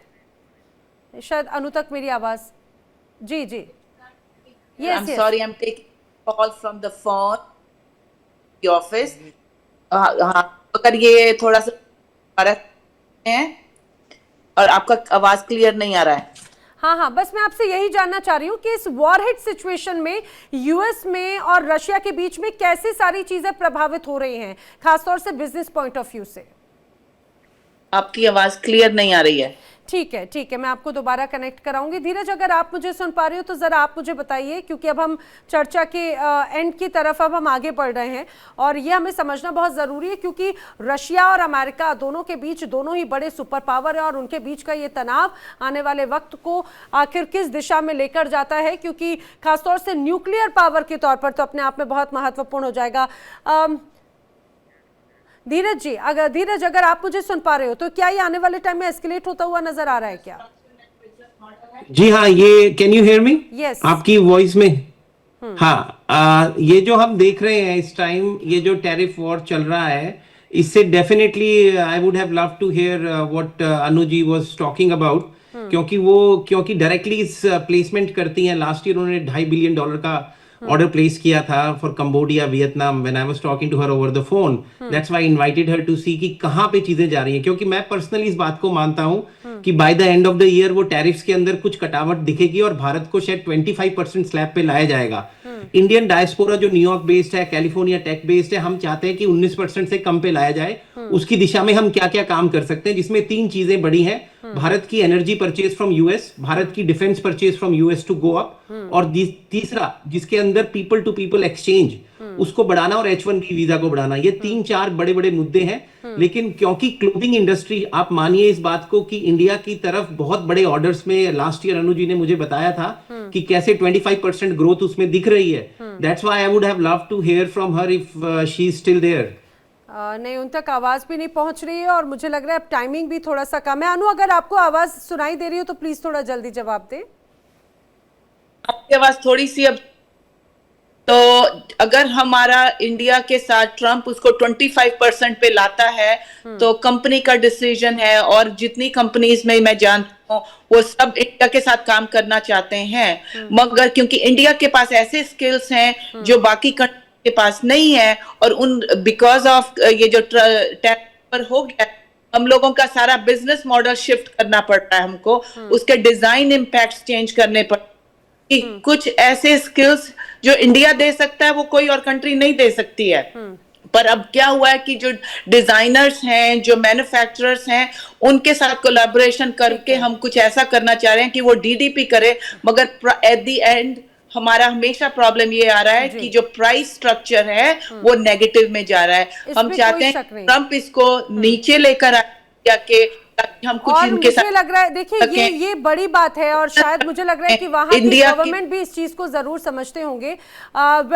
शायद अनु तक मेरी आवाज, जी जी। Yes, I'm sorry, I'm taking a call from the phone, the office. अगर ये थोड़ा सा भारत है और आपका आवाज क्लियर नहीं आ रहा है। हाँ, बस मैं आपसे यही जानना चाह रही हूँ कि इस वॉरहेड सिचुएशन में यूएस में और रशिया के बीच में कैसे सारी चीजें प्रभावित हो रही हैं, खासतौर से बिजनेस पॉइंट ऑफ व्यू से। आपकी आवाज क्लियर नहीं आ रही है। ठीक है, मैं आपको दोबारा कनेक्ट कराऊंगी। धीरज, अगर आप मुझे सुन पा रहे हो तो जरा आप मुझे बताइए, क्योंकि अब हम चर्चा के एंड की तरफ अब हम आगे बढ़ रहे हैं, और ये हमें समझना बहुत जरूरी है, क्योंकि रशिया और अमेरिका दोनों के बीच, दोनों ही बड़े सुपर पावर है, और उनके बीच का ये तनाव आने वाले वक्त को आखिर किस दिशा में लेकर जाता है, क्योंकि खासतौर से न्यूक्लियर पावर के तौर पर तो अपने आप में बहुत महत्वपूर्ण हो जाएगा। धीरज जी, अगर आप मुझे सुन पा रहे हो तो क्या ये आने वाले टाइम में एस्केलेट होता हुआ नजर आ रहा है क्या? जी हाँ, ये can you hear me? Yes, आपकी वॉइस में। हाँ, ये जो हम देख रहे हैं इस टाइम, ये जो टैरिफ वॉर चल रहा है, इससे definitely I would have love to hear what Anu ji was talking about, क्योंकि डायरेक्टली इस प्लेसमेंट करती हैं। लास्ट ईयर उन्होंने $2.5 बिलियन का ऑर्डर प्लेस किया था for Cambodia, Vietnam. When I was talking to her over the phone, that's why I invited her to see कि कहां पे चीजें जा रही हैं, क्योंकि मैं पर्सनली इस बात को मानता हूं कि by the end of the year वो टैरिफ्स के अंदर कुछ कटावट दिखेगी और भारत को शायद 25% स्लैब पे लाया जाएगा। इंडियन डायस्पोरा जो न्यूयॉर्क बेस्ड है, कैलिफोर्निया टेक बेस्ड है, हम चाहते हैं कि 19% से कम पे लाया जाए। उसकी दिशा में हम क्या क्या काम कर सकते हैं, जिसमें 3 चीजें बड़ी हैं। भारत की energy purchase from US, Bharat की defence purchase from US to go up, और तीसरा जिसके अंदर पीपल टू पीपल एक्सचेंज उसको बढ़ाना और H1B वीजा को बढ़ाना। ये 3-4 बड़े बड़े मुद्दे हैं। लेकिन क्योंकि क्लोथिंग इंडस्ट्री, आप मानिए इस बात को कि इंडिया की तरफ बहुत बड़े ऑर्डर्स में लास्ट ईयर अनु जी ने मुझे बताया था कि कैसे 25% ग्रोथ उसमें दिख रही है। That's why I would have love to hear from her if she is still there. नहीं, उन तक आवाज भी नहीं पहुंच रही है और मुझे लग रहा है अब टाइमिंग भी थोड़ा सा कम है। अनु, अगर आपको आवाज सुनाई दे रही हो तो प्लीज थोड़ा जल्दी जवाब दें। आपकी आवाज थोड़ी सी अब, तो अगर हमारा इंडिया के साथ ट्रम्प उसको 25% पे लाता है तो कंपनी का डिसीजन है, और जितनी कंपनीज में मैं जानता हूँ वो सब इंडिया के साथ काम करना चाहते हैं, मगर क्योंकि इंडिया के पास ऐसे स्किल्स हैं जो बाकी कंट्री के पास नहीं है, और उन बिकॉज ऑफ ये जो टैरिफ पर हो गया, हम लोगों का सारा बिजनेस मॉडल शिफ्ट करना पड़ रहा है हमको, उसके डिजाइन इम्पैक्ट चेंज करने पड़, कुछ ऐसे स्किल्स जो इंडिया दे सकता है वो कोई और कंट्री नहीं दे सकती है। पर अब क्या हुआ है कि जो डिजाइनर्स हैं, जो मैन्युफैक्चरर्स हैं, उनके साथ कोलैबोरेशन करके हम कुछ ऐसा करना चाह रहे हैं कि वो डीडीपी करे, मगर एट द एंड हमारा हमेशा प्रॉब्लम ये आ रहा है कि जो प्राइस स्ट्रक्चर है वो नेगेटिव में जा रहा है। हम चाहते हैं ट्रम्प इसको नीचे लेकर आए के हम कुछ और इनके मुझे लग रहा है, देखिए ये बड़ी बात है और शायद मुझे लग रहा है कि वहां की गवर्नमेंट भी इस चीज को जरूर समझते होंगे।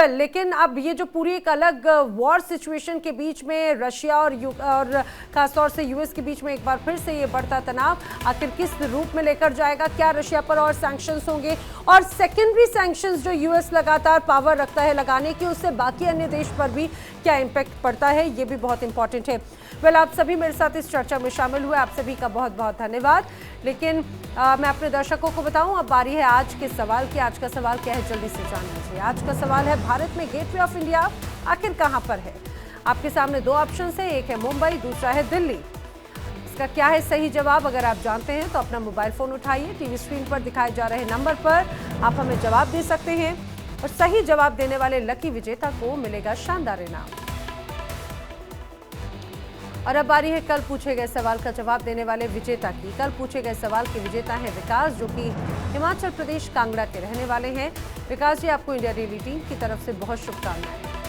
लेकिन अब ये जो पूरी एक अलग वॉर सिचुएशन के बीच में रशिया और खासतौर से यूएस के बीच में एक बार फिर से ये बढ़ता तनाव आखिर किस रूप में लेकर जाएगा, क्या रशिया पर और सैंक्शंस होंगे, और सेकेंडरी सैंक्शंस जो यूएस लगातार पावर रखता है लगाने की, उससे बाकी अन्य देश पर भी क्या इम्पैक्ट पड़ता है, ये भी बहुत इंपॉर्टेंट है। आप सभी मेरे साथ इस चर्चा में शामिल हुए, आप सभी का बहुत बहुत धन्यवाद। लेकिन मैं अपने दर्शकों को बताऊं, अब बारी है आज के सवाल की। आज का सवाल क्या है, जल्दी से जान लीजिए। आज का सवाल है, भारत में गेटवे ऑफ इंडिया आखिर कहां पर है? आपके सामने 2 ऑप्शन है, एक है मुंबई, दूसरा है दिल्ली। इसका क्या है सही जवाब? अगर आप जानते हैं तो अपना मोबाइल फोन उठाइए, टीवी स्क्रीन पर दिखाए जा रहे नंबर पर आप हमें जवाब दे सकते हैं, और सही जवाब देने वाले लकी विजेता को मिलेगा शानदार इनाम। और अब बारी है कल पूछे गए सवाल का जवाब देने वाले विजेता की। कल पूछे गए सवाल के विजेता हैं विकास, जो कि हिमाचल प्रदेश कांगड़ा के रहने वाले हैं। विकास जी, आपको इंडिया डेली टीम की तरफ से बहुत शुभकामनाएं।